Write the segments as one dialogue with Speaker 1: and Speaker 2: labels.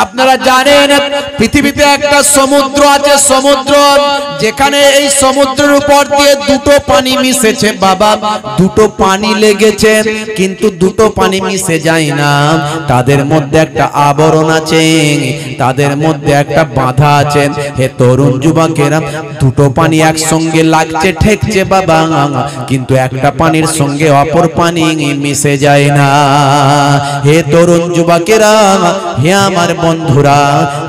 Speaker 1: আপনারা জানেন পৃথিবীতে একটা সমুদ্র আছে, সমুদ্র যেখানে এই সমুদ্রের উপর দিয়ে দুটো পানি মিশেছে বাবা, দুটো পানি লেগেছে কিন্তু দুটো পানি মিশে যায় না, তাদের মধ্যে একটা আবরণ আছে, তাদের মধ্যে একটা বাধা আছে। হে তরুণ যুবকেরা, দুটো পানি একসঙ্গে লাগছে ঠেকছে বাবা, কিন্তু একটা পানির সঙ্গে অপর পানি মিশে যায় না। হে তরুণ যুবকেরা, হে আমার বন্ধুরা,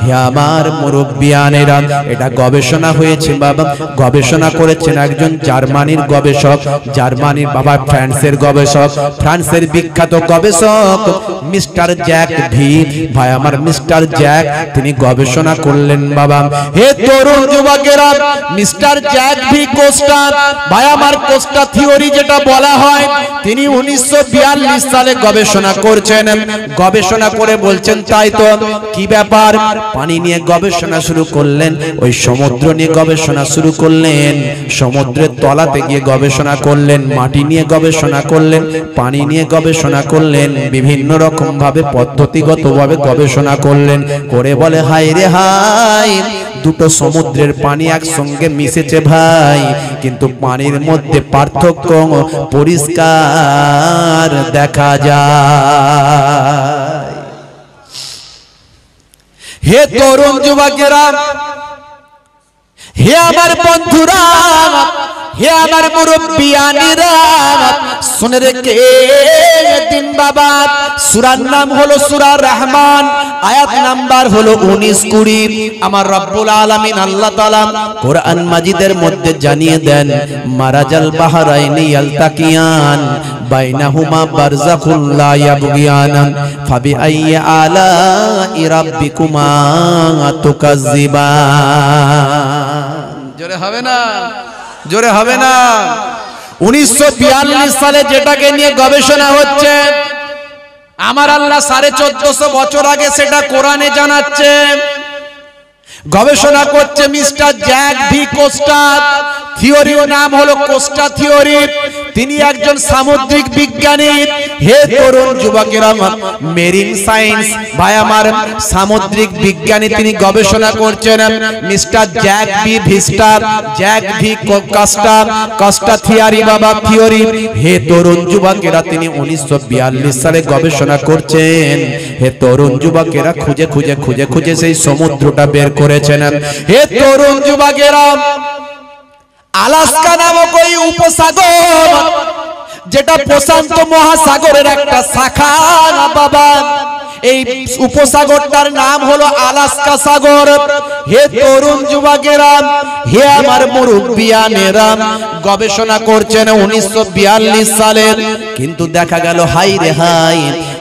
Speaker 1: হে আমার মুরব্বিয়ানেরা, এটা গবেষণা হয়েছে বাবা, গবেষণা করেছেন একজন জার্মানির গবেষক, জার্মানির বাবা ফ্রান্সের গবেষক, ফ্রান্সের বিখ্যাত গবেষক মিস্টার জ্যাক ভি, ভাই আমার মিস্টার জ্যাক, তিনি গবেষণা করলেন বাবা। হে তরুণ যুবকেরা, মিস্টার জ্যাক ভি কোস্টা, ভাই আমার কোস্টা থিওরি যেটা বলা হয়, তিনি 1942 সালে গবেষণা করছেন, গবেষণা করে বলছেন তাই তো কি ব্যাপার, পানি নিয়ে গবেষণা শুরু করলেন, ওই সমুদ্র নিয়ে গবেষণা শুরু করলেন, সমুদ্রের তলাতে গিয়ে গবেষণা করলেন, মাটি নিয়ে গবেষণা করলেন, পানি নিয়ে গবেষণা করলেন, বিভিন্ন রকম ভাবে পদ্ধতিগতভাবে গবেষণা করলেন, করে বলে হায় রে হায়, দুটো সমুদ্রের পানি একসঙ্গে মিশেছে ভাই, কিন্তু পানির মধ্যে পার্থক্য পরিষ্কার দেখা যায়। হে তরুণ যুবকেরা, হে আমার বন্ধুরা, হে আমার মুরব্বিয়ানেরা, শুনে রেখে দিন বাবা, সূরার নাম হলো সূরা রহমান, আয়াত নাম্বার হলো 19-20। আমার রব্বুল আলামিন আল্লাহ তাআলা কোরআন মাজিদের মধ্যে জানিয়ে দেন, মারাজাল বাহরাইনি ইয়ালতাকিয়ান বাইনাহুমা বারযাখুল লা ইয়াবগিয়ান ফাবিআইয়ি আলাই রাব্বিকুমা তুকাজ্জিবান। জোরে হবে না, জোরে হবে না। 1942 সালে যেটাকে নিয়ে গবেষণা হচ্ছে, আমার আল্লাহ 1450 বছর আগে সেটা কোরআনে জানাচ্ছে, গবেষণা করছে মিস্টার জ্যাক ভি কোস্টা, থিওরির নাম হলো কোস্টা থিওরি, তিনি একজন সামুদ্রিক বিজ্ঞানী। হে তরুণ যুবকেরা, মেরিন সায়েন্স, ভাই আমার সামুদ্রিক বিজ্ঞানী, তিনি গবেষণা করছেন মিস্টার জ্যাক ভি ভিস্টার, Jack V Costa, Costa theory বাবা থিওরি। হে তরুণ যুবকেরা, তিনি 1942 সালে গবেষণা করছেন। হে তরুণ যুবকেরা, খুঁজে খুঁজে খুঁজে খুঁজে সেই সমুদ্রটা বের করেছেন। হে তরুণ যুবকেরা, আলাস্কা নামক ওই উপসাগর, যেটা প্রশান্ত মহাসাগরের একটা শাখা বাবা, এই উপসাগরটার নাম হলো আলাস্কা সাগর। হে তরুণ যুবকেরা, হে আমার মুরব্বিয়ানেরা, গবেষণা করছেন 1942 সালে, কিন্তু দেখা গেল হাই রে হাই,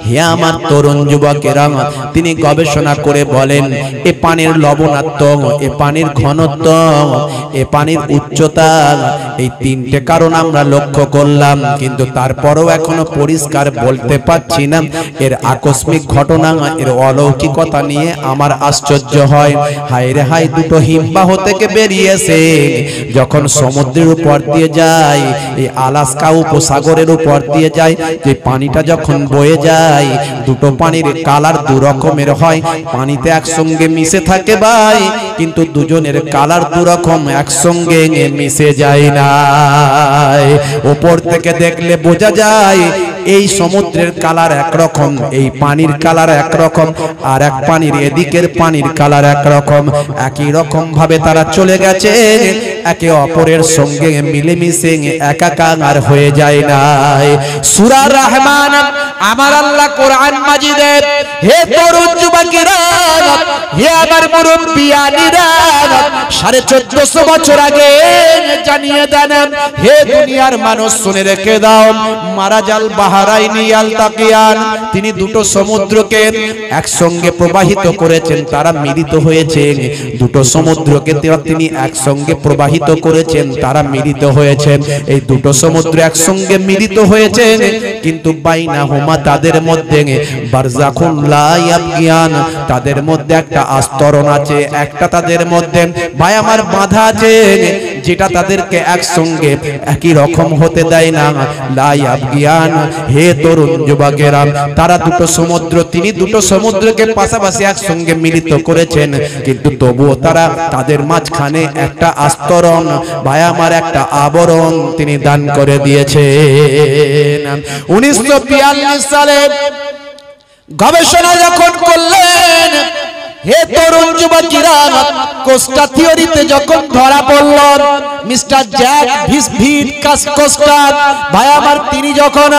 Speaker 1: হে আমার তরুণ যুবকেরা, তিনি গবেষণা করে বলেন এ পানির লবণাক্ত, এ পানির ঘনত্ব, এ পানির উচ্চতা, এই তিনটে কারণ আমরা লক্ষ্য করলাম, কিন্তু তারপরেও এখনো পরিষ্কার বলতে পারছি না এর আকস্মিক ঘটনা, এর অলৌকিকতা নিয়ে আমার আশ্চর্য হয়। হায় রে হায়, দুটো হিমবাহ থেকে বেরিয়েছে, যখন সমুদ্রের উপর দিয়ে যায়, এই আলাস্কা উপসাগরের উপর দিয়ে যায়, যে পানিটা যখন বয়ে যায়, দুটো পানির কালার দু রকমের হয়, পানিতে একসঙ্গে মিশে থাকে ভাই, কিন্তু দুজনের কালার দু রকম, একসঙ্গে মিশে যায় না। উপর থেকে দেখলে বোঝা যায় এই সমুদ্রের কালার একরকম, এই পানির কালার একরকম, আর এক পানির এদিকের পানির কালার একরকম, একই রকম ভাবে তারা চলে গেছে, একে অপরের সঙ্গে মিলেমিশে একাকার হয়ে যায় না। সূরা রহমান, আমার আল্লাহ কোরআন মাজিদে, হে তরুণ যুবকেরা, হে আমার মুরব্বিয়ানেরা, 1450 বছর আগে জানিয়ে দেন, হে দুনিয়ার মানুষ শুনে রেখে দাও, মারাজাল বাহরাইনি ইয়ালতাকিয়ান, তিনি দুটো সমুদ্রকে একসঙ্গে প্রবাহিত করেছেন, তারা মিলিত হয়েছেন, দুটো সমুদ্রকে তিনি একসঙ্গে প্রবাহিত করেছেন, তারা মিলিত হয়েছেন। এই দুটো সমুদ্র একসঙ্গে মিলিত হয়েছেন, কিন্তু বাইনাহুমা হুমা তাদের মধ্যে বারজাখুন লা ইয়াবগিয়ান তাদের মধ্যে একটা আস্তরণ আছে একটা তাদের মধ্যে ভাই আমার বাঁধা আছে যেটা তাদেরকে একসঙ্গে একই রকম হতে দেয় না লা ইয়াবগিয়ান হে তরুণ যুবকেরা তারা দুটো সমুদ্র তিনি দুটো সমুদ্রকে পাশাপাশি একসঙ্গে মিলিত করেছেন কিন্তু তবুও তারা তাদের মাঝখানে একটা আস্তরণ ভাই আমার একটা আবরণ তিনি দান করে দিয়েছেন 1942 সালে গবেষণা যখন করলেন হে তরুণ যুবকেরা কোস্টা থিওরিতে যখন ধরা পড়ল মিস্টার জ্যাক ভিসভিট কোস্টা ভাই আমার তিনি যখন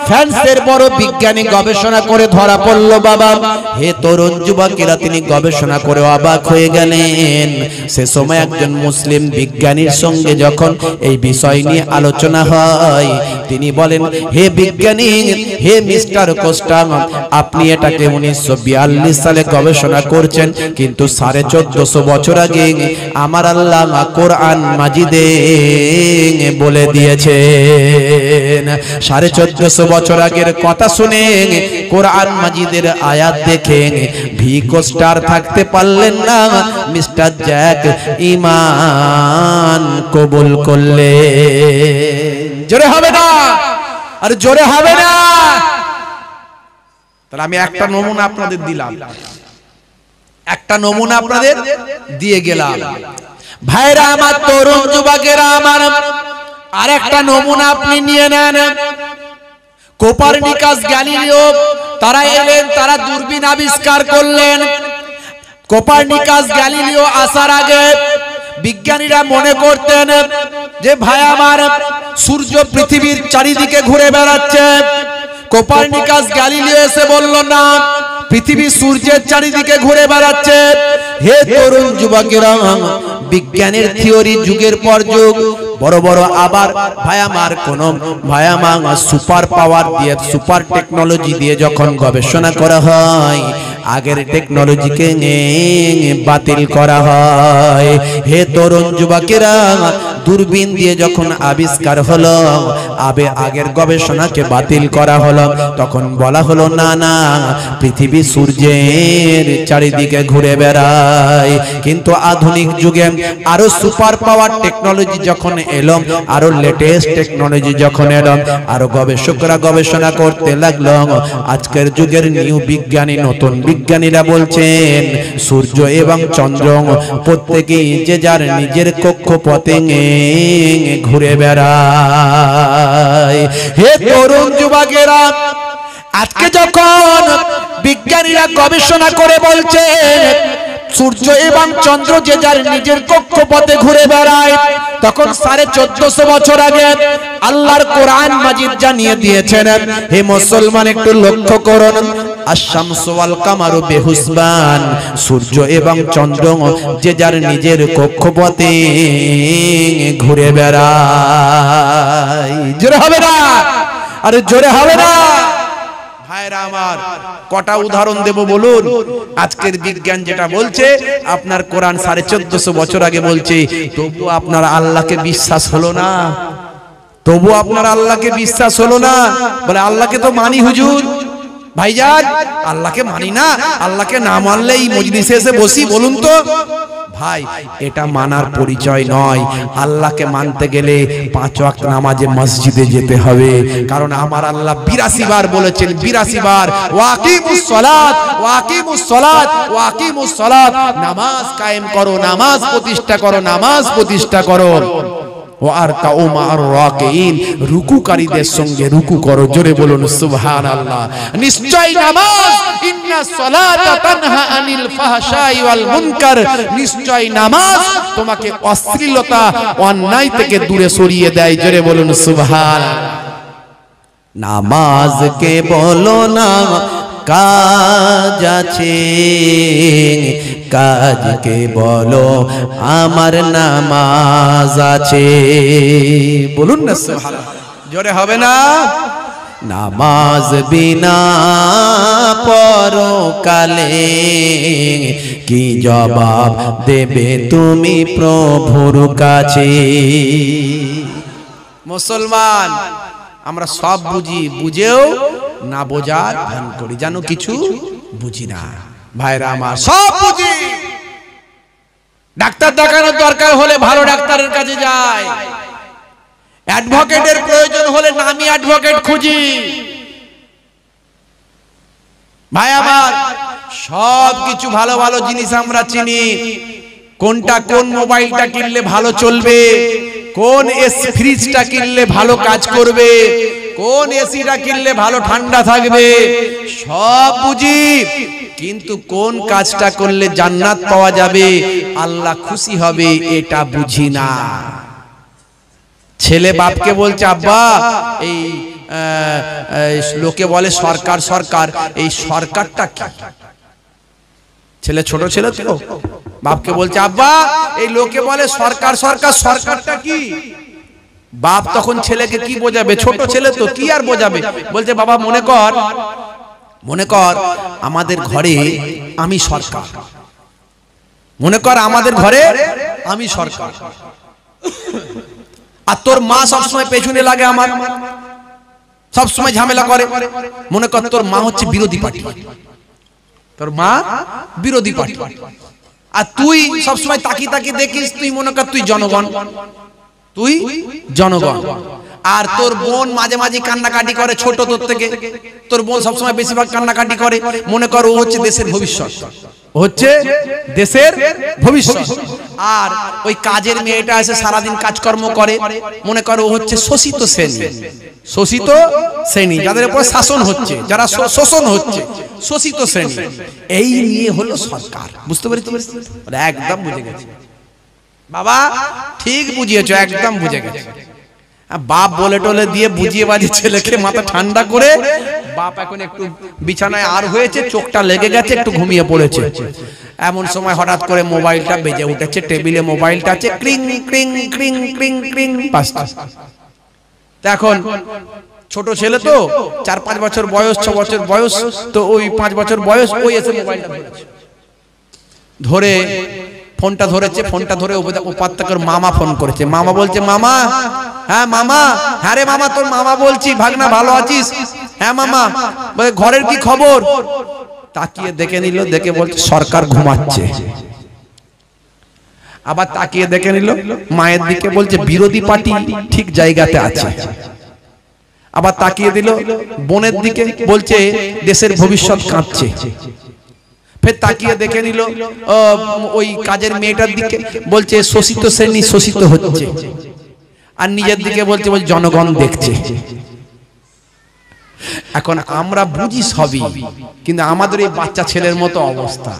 Speaker 1: ফ্রান্সের বড় বিজ্ঞানী গবেষণা করে ধরা পড়ল বাবা হে তরুণ যুবকেরা তিনি গবেষণা করে অবাক হয়ে গেলেন সে সময় একজন মুসলিম বিজ্ঞানীর সঙ্গে যখন এই বিষয় নিয়ে আলোচনা হয় তিনি বলেন হে বিজ্ঞানী হে মিস্টার কোস্টা আপনি এটাকে 1942 সালে গবেষণা করছেন কিন্তু 1450 বছর আগে আমার আল্লাহ কোরআন মাজিদে বলে দিয়েছেন 1450 বছর আগের কথা শুনে কোরআন মাজিদের আয়াত দেখে ভি কোস্টার থাকতে পারলেন না মিস্টার জ্যাক ঈমান কবুল করলেন জোরে হবে না আর জোরে হবে না তাহলে আমি একটা নমুনা আপনাদের দিলাম একটা নমুনা আপনাদের দিয়ে গেলাম ভাইরা আমার তরুণ যুবকেরা আমার আরেকটা নমুনা আপনি নিয়ে নেন কোপারনিকাস গ্যালিলিও তারা এলেন তারা দূরবীন আবিষ্কার করলেন কোপারনিকাস গ্যালিলিও আসার আগে বিজ্ঞানীরা মনে করতেন যে ভাই আমার সূর্য পৃথিবীর চারিদিকে ঘুরে বেড়াচ্ছে কোপারনিকাস গ্যালিলিও এসে বলল না পৃথিবী সূর্যের চারিদিকে ঘুরে বেড়াচ্ছে হে তরুণ যুবকেরা বিজ্ঞানের থিওরি যুগের পর যুগ বড় বড় আবার ভাই আমার কোন ভাই আমার সুপার পাওয়ার দিয়ে সুপার টেকনোলজি দিয়ে যখন গবেষণা করা হয় আগের টেকনোলজিকে বাতিল করা হয় হে তরুণ যুবকেরা দূরবীন দিয়ে যখন আবিষ্কার হলো আগের গবেষণাকে বাতিল করা হলো তখন বলা হলো না না পৃথিবী সূর্যের চারিদিকে ঘুরে বেড়ায় কিন্তু আধুনিক যুগে আরো সুপার পাওয়ার টেকনোলজি যখন এলো আরো লেটেস্ট টেকনোলজি যখন এলো আরো গবেষকরা গবেষণা করতে লাগলো আজকের যুগের নিউ বিজ্ঞানী নতুন বিজ্ঞানীরা বলছেন সূর্য এবং চন্দ্র প্রত্যেকেই যে যার নিজের কক্ষপথে ঘুরে বেড়ায় হে তরুণ যুবকেরা আজকে যখন বিজ্ঞানীরা গবেষণা করে বলছেন সূর্য এবং চন্দ্র যে যার নিজের কক্ষপথে ঘুরে বেড়ায় তখন 1450 বছর আগে আল্লাহর কোরআন মাজিদ জানিয়ে দিয়েছেন হে মুসলমান একটু লক্ষ্য করুন আশ-শামসু ওয়াল কামারু বিহুসবান সূর্য এবং চন্দ্র যে যার নিজের কক্ষপথে ঘুরে বেড়ায় জোরে হবে না আরে জোরে হবে না ভাইরা আমার কটা উদাহরণ দেব বলুন আজকের বিজ্ঞান যেটা বলছে আপনার কোরআন 1450 বছর আগে বলছে তবু আপনার আল্লাহকে বিশ্বাস হলো না তবু আপনার আল্লাহকে বিশ্বাস হলো না বলে আল্লাহকে তো মানি হুজুর ভাইজান আল্লাহকে মানি না আল্লাহকে না মানলে এই মজলিসে এসে বসি বলুন তো ভাই এটা মানার পরিচয় নয় আল্লাহকে মানতে গেলে 5 ওয়াক্ত নামাজে মসজিদে যেতে হবে কারণ আমার আল্লাহ 82 বার বলেছেন 82 বার ওয়াকিমুস সালাত ওয়াকিমুস সালাত ওয়াকিমুস সালাত নামাজ কায়েম করো নামাজ প্রতিষ্ঠা করো নামাজ প্রতিষ্ঠা করো ওয়ারকাউ মা'আর রাকিঈন রুকুকারীদের সঙ্গে রুকু করো জোরে বলুন সুবহানাল্লাহ নিশ্চয় নামাজ ইন্নাস সালাতা তানহা আনিল ফাহশাই ওয়াল মুনকার নিশ্চয় নামাজ তোমাকে অশ্লীলতা অন্যায় থেকে দূরে সরিয়ে দেয় জোরে বলুন সুবহানাল্লাহ নামাজকে বলো না কাজ আছে কাজকে বলো আমার নামাজ আছে বলুন না সুবহানাল্লাহ জোরে হবে না নামাজ বিনা পরকালে কি জবাব দেবে তুমি প্রভুর কাছে মুসলমান আমরা সব বুঝি বুঝেও না বোঝার ভান করি, জানো কিছু বুঝি না। ভাইরা আমার, সব বুঝি। ডাক্তার দেখানোর দরকার হলে ভালো ডাক্তারের কাছে যাই, অ্যাডভোকেটের প্রয়োজন হলে নামি অ্যাডভোকেট খুঁজি। ভাই আমার, সব কিছু ভালো ভালো জিনিস আমরা চিনি। কোনটা, কোন মোবাইলটা কিনলে ভালো চলবে, কোন ফ্রিজটা কিনলে ভালো কাজ করবে, কোন এসিটা কিনলে ভালো ঠান্ডা থাকবে, সব বুঝি। কিন্তু কোন কাজটা করলে জান্নাত পাওয়া যাবে, আল্লাহ খুশি হবে, এটা বুঝি না। ছেলে বাপকে বলছে, আব্বা এই লোকে বলে সরকার সরকার, এই সরকারটা কি? ছেলে ছোট ছেলে তো, বাপকে বলছে, আব্বা এই লোকে বলে সরকার সরকার, সরকারটা কি? বাপ তখন ছেলেকে কি বোঝাবে? ছোট ছেলে তো, কি আর বোঝাবে? বলছে, বাবা মনে কর আমাদের ঘরে আমি সরকার, মনে কর আমাদের ঘরে আমি সরকার, আর তোর মা সবসময় পেছনে লাগে, আমার সবসময় ঝামেলা করে। মনে কর তোর মা হচ্ছে বিরোধী পার্টি, তোর মা বিরোধী পার্টি, আর তুই সবসময় তাকিয়ে তাকিয়ে দেখিস, তুই মনে কর তুই জনগণ, তুই জনগণ। আর তোর বোন মাঝে মাঝে কান্নাকাটি করে, ছোট তোর থেকে, তোর বোন সবসময় বেশিরভাগ কান্নাকাটি করে। মনে কর ও হচ্ছে দেশের ভবিষ্যৎ, হচ্ছে দেশের ভবিষ্যৎ। আর ওই কাজের মেয়েটা এসে সারাদিন কাজকর্ম করে, মনে করো ও হচ্ছে শোষিত শ্রেণী, শোষিত শ্রেণী, যাদের উপর শাসন হচ্ছে, যারা শোষণ হচ্ছে, শোষিত শ্রেণী। এই নিয়ে হলো সরকার। বুঝতে পেরেছি? একদম বুঝে গেছে বাবা, ঠিক বুঝিয়েছো, একদম বুঝে গেছে। বাপ বলে টলে দিয়ে বুঝিয়ে বাজিয়ে ছেলেকে মাথা ঠান্ডা করে, বাপ এখন একটু বিছানায় আর হয়েছে, চোখটা লেগে গেছে, একটু ঘুমিয়ে পড়েছে। এমন সময় হঠাৎ করে মোবাইলটা বেজে উঠেছে, টেবিলে মোবাইলটা আছে, ক্রিং ক্রিং ক্রিং ক্রিং ক্রিং, পাঁচটা। এখন ছোট ছেলে তো, 4-5 বছর বয়স, 6 বছর বয়স, তো ওই 5 বছর বয়স, ওই এসে মোবাইলটা ধরে ফোনটা ধরেছে, ফোনটা ধরে ওপাত্তাকার মামা ফোন করেছে। মামা বলছে, মামা, হ্যাঁ মামা, হ্যাঁ রে মামা, তোর মামা বলছি, ভাগনা ভালো আছিস? হ্যাঁ মামা। বলে ঘরের কি খবর? তাকিয়ে দেখে নিল, দেখে বলছে সরকার ঘুমাচ্ছে। আবার তাকিয়ে দেখে নিল মায়ের দিকে, বলছে বিরোধী পার্টি ঠিক জায়গাতে আছে। আবার তাকিয়ে দিল বোনের দিকে, বলছে দেশের ভবিষ্যৎ কাঁপছে। ফের তাকিয়ে দেখে নিল ওই কাজের মেয়েটার দিকে, বলছে শোষিত শ্রেণী শোষিত হচ্ছে। আর নিজের দিকে বলছে জনগণ দেখছে। এখন আমরা বুঝি সবই, কিন্তু আমাদের এই বাচ্চা ছেলের মতো অবস্থা।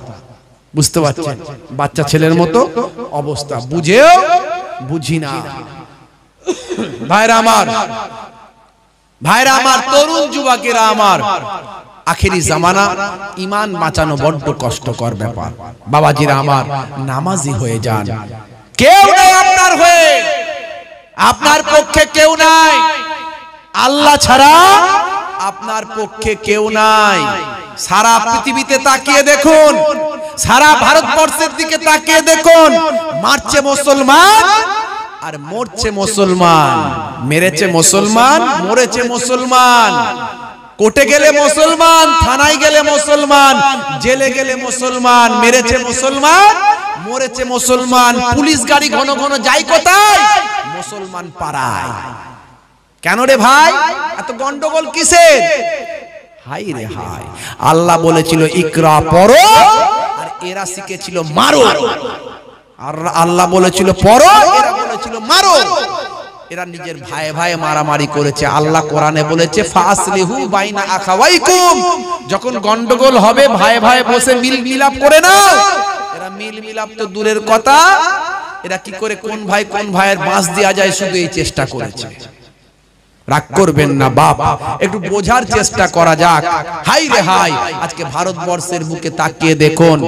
Speaker 1: বুঝতে পারছেন? বাচ্চা ছেলের মতো অবস্থা, বুঝেও বুঝি না। ভাইরা আমার, ভাইরা আমার, তরুণ যুবকেরা আমার, আখেরি জামানা, ঈমান বাঁচানো বড্ড কষ্টকর ব্যাপার। বাবাজিরা আমার, নামাজি হয়ে যান। কেউ নাই আপনার হয়ে, আপনার পক্ষে কেউ নাই, আল্লাহ ছাড়া আপনার পক্ষে কেউ নাই। সারা পৃথিবীতে তাকিয়ে দেখুন, সারা ভারতবর্ষের দিকে তাকিয়ে দেখুন, মারছে মুসলমান আর মরছে মুসলমান, মেরেছে মুসলমান, মরেছে মুসলমান। কোর্টে গেলে মুসলমান, থানায় গেলে মুসলমান, জেলে গেলে মুসলমান, মেরেছে মুসলমান, মরেছে মুসলমান। পুলিশ গাড়ি ঘন ঘন যায় কোথায়? মুসলমান পাড়ায়। কেন রে ভাই, এত গন্ডগোল কিসের? হাই রে হাই, আল্লাহ বলেছিল ইকরা পড়ো, আর এরা শিখেছিল মারো। আর আল্লাহ বলেছিল পড়ো, এরা বলেছিল মারো। এরা নিজের ভাই ভাই মারামারি করেছে। আল্লাহ কোরআনে বলেছে ফাসলিহু বাইনা আখাওয়াইকুম, যখন গন্ডগোল হবে ভাই ভাই বসে মিল মিলাপ করে নাও। এরা মিল মিলাপ তো দূরের কথা, এরা কি করে কোন ভাই কোন ভাইয়ের বাঁশ দেয়া যায় শুধু এই চেষ্টা করেছে। রাগ করবেন না বাপ, একটু বোঝার চেষ্টা করা যাক। হাই রে হাই, আজকে ভারতবর্ষের বুকে তাকিয়ে দেখুন,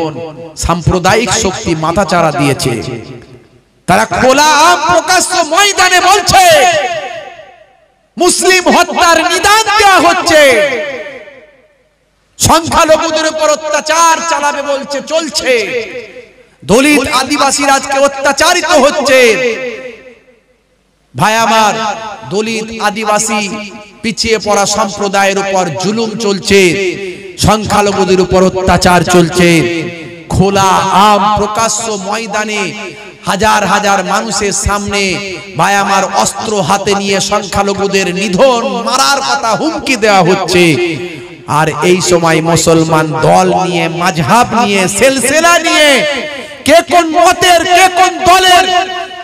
Speaker 1: সাম্প্রদায়িক শক্তি মাথাচাড়া দিয়েছে। তারা খোলা আম প্রকাশ্য ময়দানে বলছে মুসলিম হত্যার নিদান দেওয়া হচ্ছে, সংখ্যালঘুদের উপর অত্যাচার চালাবে বলছে, চলছে। দলিত আদিবাসীরা আজকে অত্যাচারিত হচ্ছে। ভাই আমার, দলিত আদিবাসী পিছিয়ে পড়া সম্প্রদায়ের উপর জুলুম চলছে, সংখ্যালঘুদের উপর অত্যাচার চলছে। খোলা আম প্রকাশ্য ময়দানে হাজার হাজার মানুষের সামনে ভাই আমার অস্ত্র হাতে নিয়ে সংখ্যালঘুদের নিধন মারার কথা হুমকি দেওয়া হচ্ছে। আর এই সময় মুসলমান দল নিয়ে, মাযহাব নিয়ে, সিলসিলা নিয়ে, কে কোন মতের, কে কোন দলের,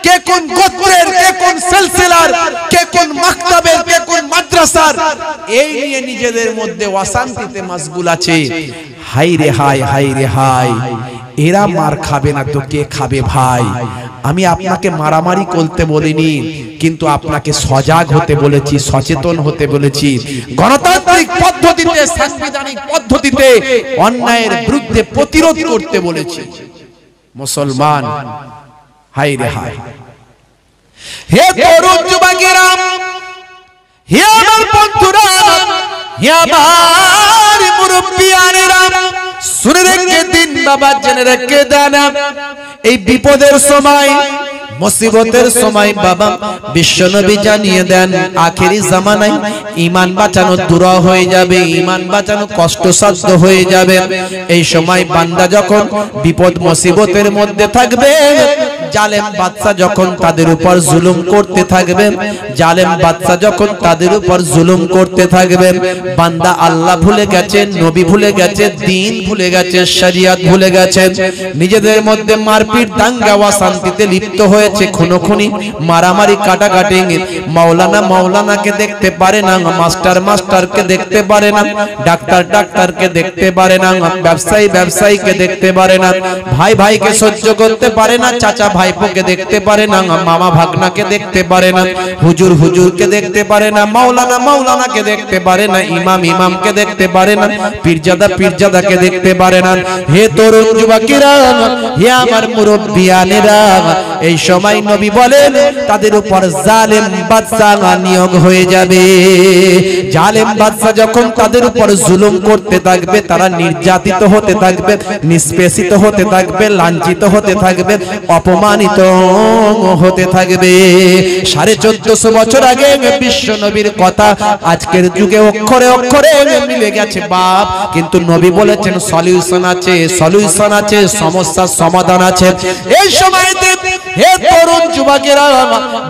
Speaker 1: কে কোন গোত্রের, কে কোন সিলসিলার, কে কোন মাকতাবের, কে কোন মাদ্রাসার, এই নিয়ে নিজেদের মধ্যে অশান্তিতে মশগুল আছে। হাই রে হাই, হাই রে হাই, এরা মার খাবে না তো কে খাবে ভাই? আমি আপনাকে মারামারি করতে বলিনি, কিন্তু আপনাকে সজাগ হতে বলেছি, সচেতন হতে বলেছি। গণতান্ত্রিক পদ্ধতিতে, সাংবিধানিক পদ্ধতিতে অন্যায়ের বিরুদ্ধে প্রতিরোধ করতে বলেছি। মুসলমান, হাই রে হাই, হে তরুণ যুবকেরা, হে আমার বন্ধুরা, হে আমার মুরব্বিয়ানেরা, শুনে রেখে দিন বাবা, জেনে রেখে দেন, এই বিপদের সময়, মুসিবতের সময় বাবা বিশ্বনবী জানিয়ে দেন আখেরি জামানায় ঈমান বাঁচানো দুরূহ হয়ে যাবে, ঈমান বাঁচানো কষ্টসাধ্য হয়ে যাবে। এই সময় বান্দা যখন বিপদ মুসিবতের মধ্যে থাকবে, জালেম বাদশা যখন তাদের উপর জুলুম করতে থাকবে, জালেম বাদশা যখন তাদের উপর জুলুম করতে থাকবে, বান্দা আল্লাহ ভুলে গেছে, নবী ভুলে গেছে, দ্বীন ভুলে গেছে, শরিয়ত ভুলে গেছে, নিজেদের মধ্যে মারপিট, দাঙ্গা, অশান্তিতে লিপ্ত হয়েছে, খুনোখুনি, মারামারি, কাটাকাটি। মাওলানা মাওলানাকে দেখতে পারে না, মাস্টার মাস্টারকে দেখতে পারে না, ডাক্তার ডাক্তারকে দেখতে পারে না, ব্যবসায়ী ব্যবসায়ীকে দেখতে পারে না, ভাই ভাইকে সহ্য করতে পারে না, চাচা ভাইপোকে দেখতে পারে না, মামা ভাগনাকে দেখতে পারে না, হুজুর হুজুরকে দেখতে পারে না, মাওলানা মাওলানাকে দেখতে পারে না, ইমাম ইমামকে দেখতে পারে না, পীরজাদা পীরজাদাকে দেখতে পারে না। হে তরুণ যুবকেরা, হে আমার মুরব্বিয়ানেরা, এই সময় নবী বলেন তাদের উপর জালেম বাদশা নিয়োগ হয়ে যাবে। জালেম বাদশা যখন তাদের উপর জুলুম করতে থাকবে, তারা নির্যাতিত হতে থাকবে, নিষ্পেষিত হতে থাকবে, লাঞ্ছিত হতে থাকবে, অপমানিত হতে থাকবে। 1450 বছর আগে বিশ্ব নবীর কথা আজকের যুগে অক্ষরে অক্ষরে মিলে গেছে বাপ, কিন্তু নবী বলেছেন সলিউশন আছে, সলিউশন আছে, সমস্যার সমাধান আছে। এই সময়তে হে তরুণ যুবকেরা,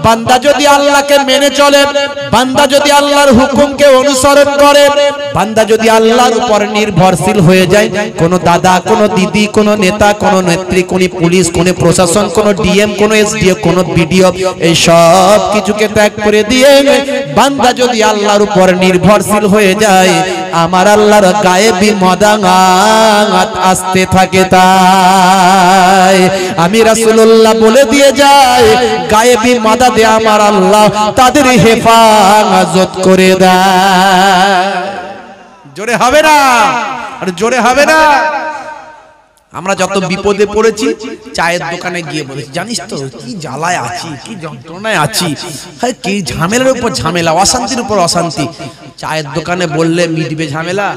Speaker 1: বান্দা যদি আল্লাহকে মেনে চলে, বান্দা যদি আল্লাহর হুকুমকে অনুসরণ করে, বান্দা যদি আল্লাহর উপর নির্ভরশীল হয়ে যায়, কোন দাদা, কোন দিদি, কোন নেতা, কোন নেত্রী, কোন পুলিশ, কোন প্রশাসন, কোন ডিএম, কোন এসডিও, কোন বিডিও, এই সব কিছুকে ত্যাগ করে দিয়ে বান্দা যদি আল্লাহর উপর নির্ভরশীল হয়ে যায়, আমার আল্লাহর গায়েবী মদত আসতে থাকে। তাই আমি রাসূলুল্লাহ বলে দিয়ে যায়, গায়েবী মদদে আমার আল্লাহ তাদের হেফাজত করে দেয়। জোরে হবে না? আর জোরে হবে না? আমরা যত বিপদে পড়েছি, চায়ের দোকানে গিয়ে বলেছি, জানিস তো কি জ্বালায় আছি, কি যন্ত্রণায় আছি, কি ঝামেলার উপর ঝামেলা, অশান্তির উপর অশান্তি। চায়ের দোকানে বললে মিটবে ঝামেলা?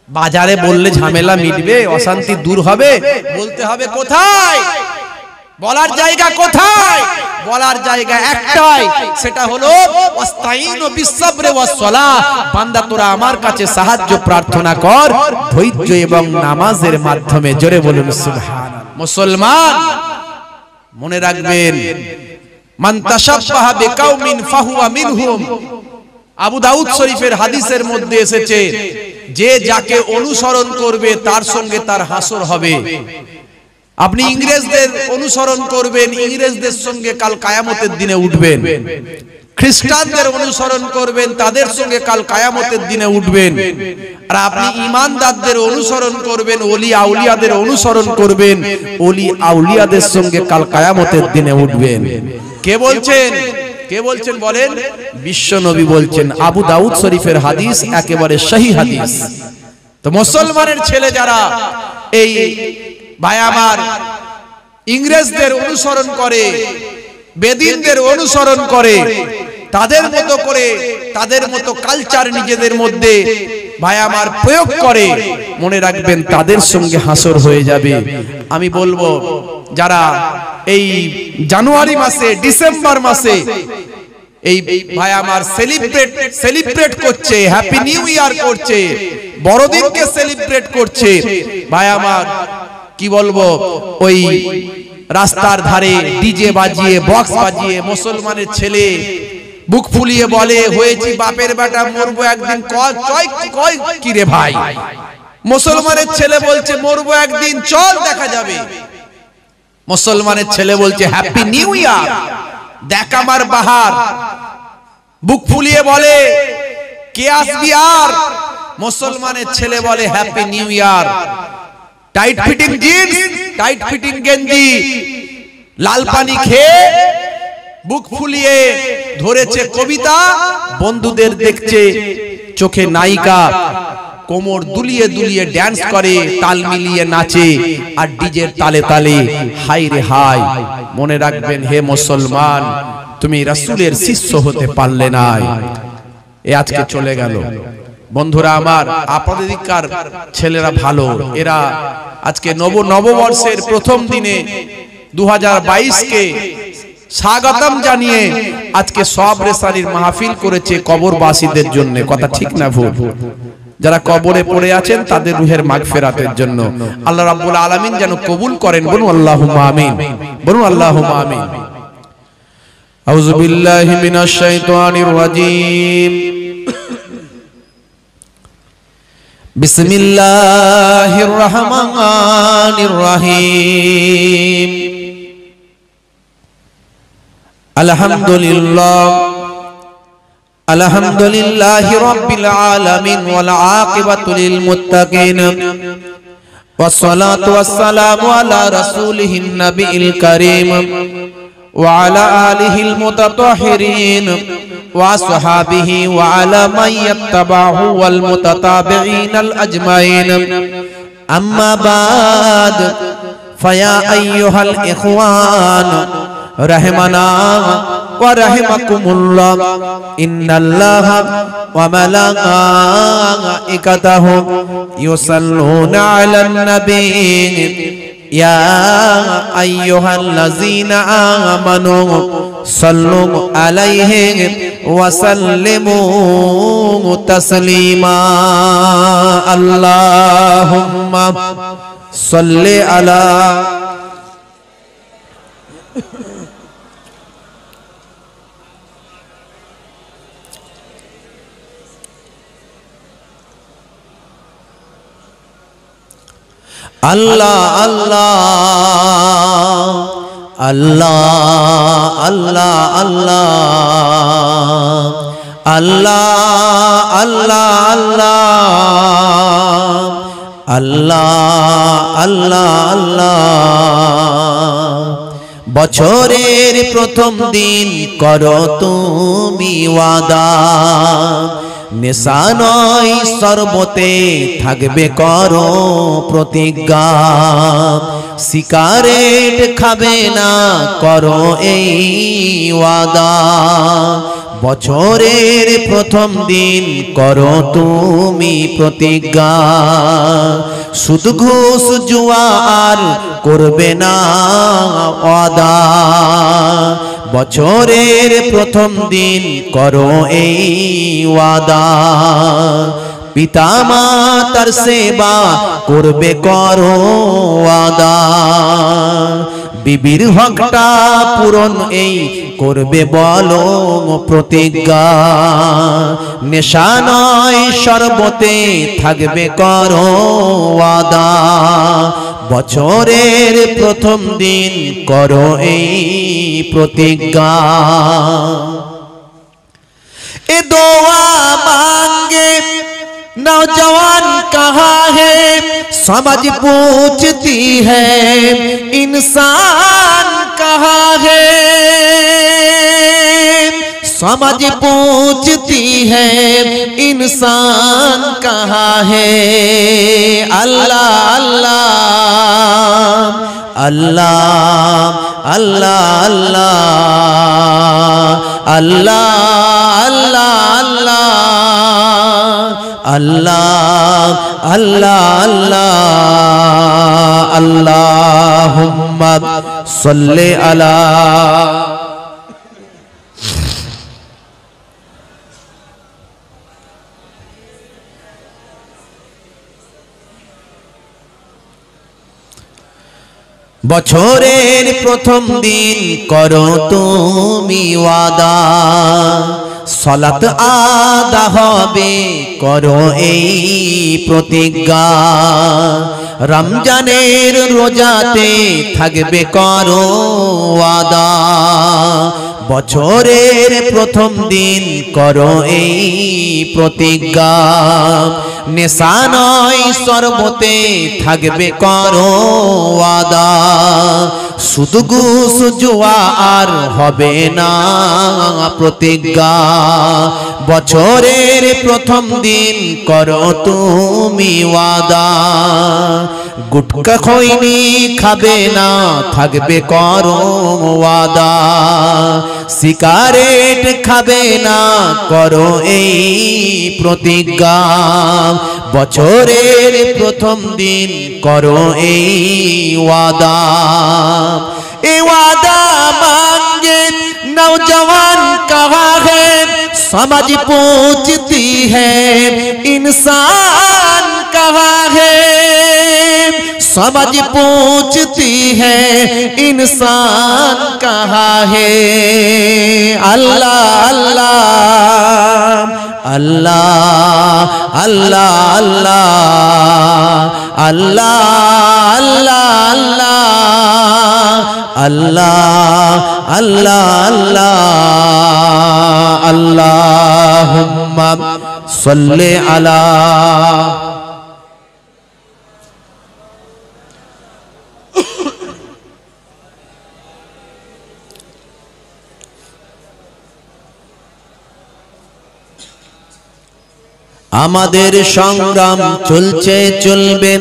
Speaker 1: বাজারে বললে ঝামেলা মিটবে, অশান্তি দূর হবে? বলতে হবে কোথায়? বলার জায়গা কোথায়? বলার জায়গা একটাই, সেটা হলো ওয়াস্তাইনু বিসসবরি ওয়াসসালাহ। বান্দা তোরা আমার কাছে সাহায্য প্রার্থনা কর ধৈর্য এবং নামাজের মাধ্যমে। জোরে বলুন সুবহানাল্লাহ। মুসলমান মনে রাখবেন, মান তাশাব্বাহা বিকাউমিন ফাহুয়া মিনহুম। আবু দাউদ শরীফের হাদিসের মধ্যে এসেছে, যে যাকে অনুসরণ করবে তার সঙ্গে তার হাসর হবে। আপনি ইংরেজদের অনুসরণ করবেন, ইংরেজদের সঙ্গে কাল কিয়ামতের দিনে উঠবেন। খ্রিস্টানদের অনুসরণ করবেন, তাদের সঙ্গে কাল কিয়ামতের দিনে উঠবেন। আর আপনি ঈমানদারদের অনুসরণ করবেন, ওলি আউলিয়াদের অনুসরণ করবেন, ওলি আউলিয়াদের সঙ্গে কাল কিয়ামতের দিনে উঠবেন। কে বলছেন? কে বলছেন বলেন? বিশ্ব নবী বলছেন। আবু দাউদ শরীফের হাদিস, একেবারে সহিহ হাদিস। তো মুসলমানের ছেলে যারা এই ভাই আমার ইংরেজদের অনুসরণ করে, বেদিনদের অনুসরণ করে, তাদের মতো করে, তাদের মতো কালচার নিজেদের মধ্যে ভাই আমার প্রয়োগ করে, মনে রাখবেন তাদের সঙ্গে হাসর হয়ে যাবে। আমি বলবো, যারা এই জানুয়ারি মাসে, ডিসেম্বর মাসে এই ভাই আমার সেলিব্রেট করছে, হ্যাপি নিউ ইয়ার করছে, বড়দিনকে সেলিব্রেট করছে। ভাই আমার কি বলবো, ওই রাস্তার ধারে ডিজে বাজিয়ে, বক্স বাজিয়ে মুসলমানের ছেলে বুক ফুলিয়ে বলে, হয়েছি বাপের বেটা, মরবো একদিন। কয় কি রে ভাই, মুসলমানের ছেলে বলছে মরবো একদিন, চল দেখা যাবে। মুসলমানের ছেলে বলছে হ্যাপি নিউ ইয়ার, দেখ আমার বাহার। বুক ফুলিয়ে বলে কে আসবি আর, মুসলমানের ছেলে বলে happy new year. Tight fitting jeans, tight fitting গেঞ্জি, লাল পানি খেয়ে বুক ফুলিয়ে ধরেছে কবিতা, বন্ধুদের দেখছে চোখে নায়িকা, কোমর দুলিয়ে দুলিয়ে ড্যান্স করে, তাল মিলিয়ে নাচে, আর ডিজের তালে তালে হাই রে হাই। মনে রাখবেন হে মুসলমান, তুমি রাসূলের শিষ্য হতে পারলে না, এ আজকে চলে গেল। বন্ধুরা আমার, আপনাদের দিককার ছেলেরা ভালো, এরা আজকে নববর্ষের প্রথম দিনে 2022 কে স্বাগতম জানিয়ে আজকে সব রেসারির মাহফিল করেছে কবরবাসীদের জন্য। কথা ঠিক না ভুল? যারা কবরে পড়ে আছেন তাদের রুহের মাগফিরাতের জন্য আল্লাহ রাব্বুল আলামিন যেন কবুল করেন। বলুন আল্লাহুম্মা আমিন, বলুন আল্লাহুম্মা আমিন। আউযু বিল্লাহি মিনাশ শাইতানির রাজীম। বিসমিল্লাহির রহমানির রহিম। আলহামদুলিল্লাহ, আলহামদুলিল্লাহি রাব্বিল আলামিন ওয়াল আকিবাতু লিল মুত্তাকিন ওয়াস সালাতু ওয়াস সালামু আলা রাসূলিহিন নাবিয়িল কারীম ওয়া আলা আলিহিল মুতাতাহহিরিন ওয়া আসহাবিহি ওয়া আলা মান ইয়াত্তাবাহু ওয়াল মুতাতাবিঈনাল আজমাইন। আম্মা বাদ, ফায়া আইয়ুহাল ইখওয়ান রাহমানা ওয়া রাহিমাকুমুল্লাহ, ইন্নাল্লাহা ওয়া মালাইকাতাহু ইউসাল্লুনা আলান নবী ইয়া আইয়ুহাল্লাযীনা আমানু সাল্লু আলাইহি ওয়া সাল্লিমু তাসলিমা। আল্লাহুম্মা সাল্লি আলা আল্লাহ আল্লাহ আল্লাহ আল্লাহ আল্লাহ আল্লাহ আল্লাহ আল্লাহ আল্লাহ আল্লাহ। বছরের প্রথম দিন করো তুমি ওয়াদা, নেশা নয় শরবতে থাকবে করো প্রতিজ্ঞা, সিগারেট খাবে না করো এই ওয়াদা। বছরের প্রথম দিন করো তুমি প্রতিজ্ঞা, সুদ ঘুষ জুয়া আর করবে না ওয়াদা। বছরের প্রথম দিন করো এই ওয়াদা, পিতা মাতার সেবা করবে করো ওয়াদা, বিবির হকটা পূরণ এই করবে বলো প্রতিজ্ঞা, নেশা নয় শরবতে থাকবে করো ওয়াদা। বছরের প্রথম দিন করো এই প্রতিজ্ঞা। ए दुआ मांगे नौजवान कहाँ है, समझ पूछती है इंसान कहाँ है, समझ पूछती है इंसान कहाँ है। अल्लाह अल्लाह अल्लाह अल्लाह अल्लाह अल्लाह अल्लाह अल्लाह अल्लाह अल्लाहुम्मा सल्ली अला বছরের প্রথম দিন করো তুমি ওয়াদা, সালাত আদা হবে করো এই প্রতিজ্ঞা, রমজানের রোজাতে থাকবে করো ওয়াদা, বছরের প্রথম দিন করো এই প্রতিজ্ঞা, নেশা নয় শরবতে থাকবে করো ওয়াদা, সুদ ঘুষ জুয়া আর হবে না প্রতিজ্ঞা, বছরের প্রথম দিন করো তুমি ওয়াদা, গুটকা খৈনি খাবে না থাকবে করো ওয়াদা, সিগারেট খাবে না করো এই প্রতিজ্ঞা, বছরের প্রথম দিন করো এই ওয়াদা, ए वादा मांगे नौजवान कहा है, समझ पूछती है इंसान कहा है, समझ पूछती है इंसान कहा है, अल्लाह अल्लाह अल्लाह अल्लाह अल्लाह अल्लाह अल्लाह अल्लाह अल्लाह अल्लाह अल्लाहुम्मा सल्ले अला। আমাদের সংগ্রাম চলছে চলবে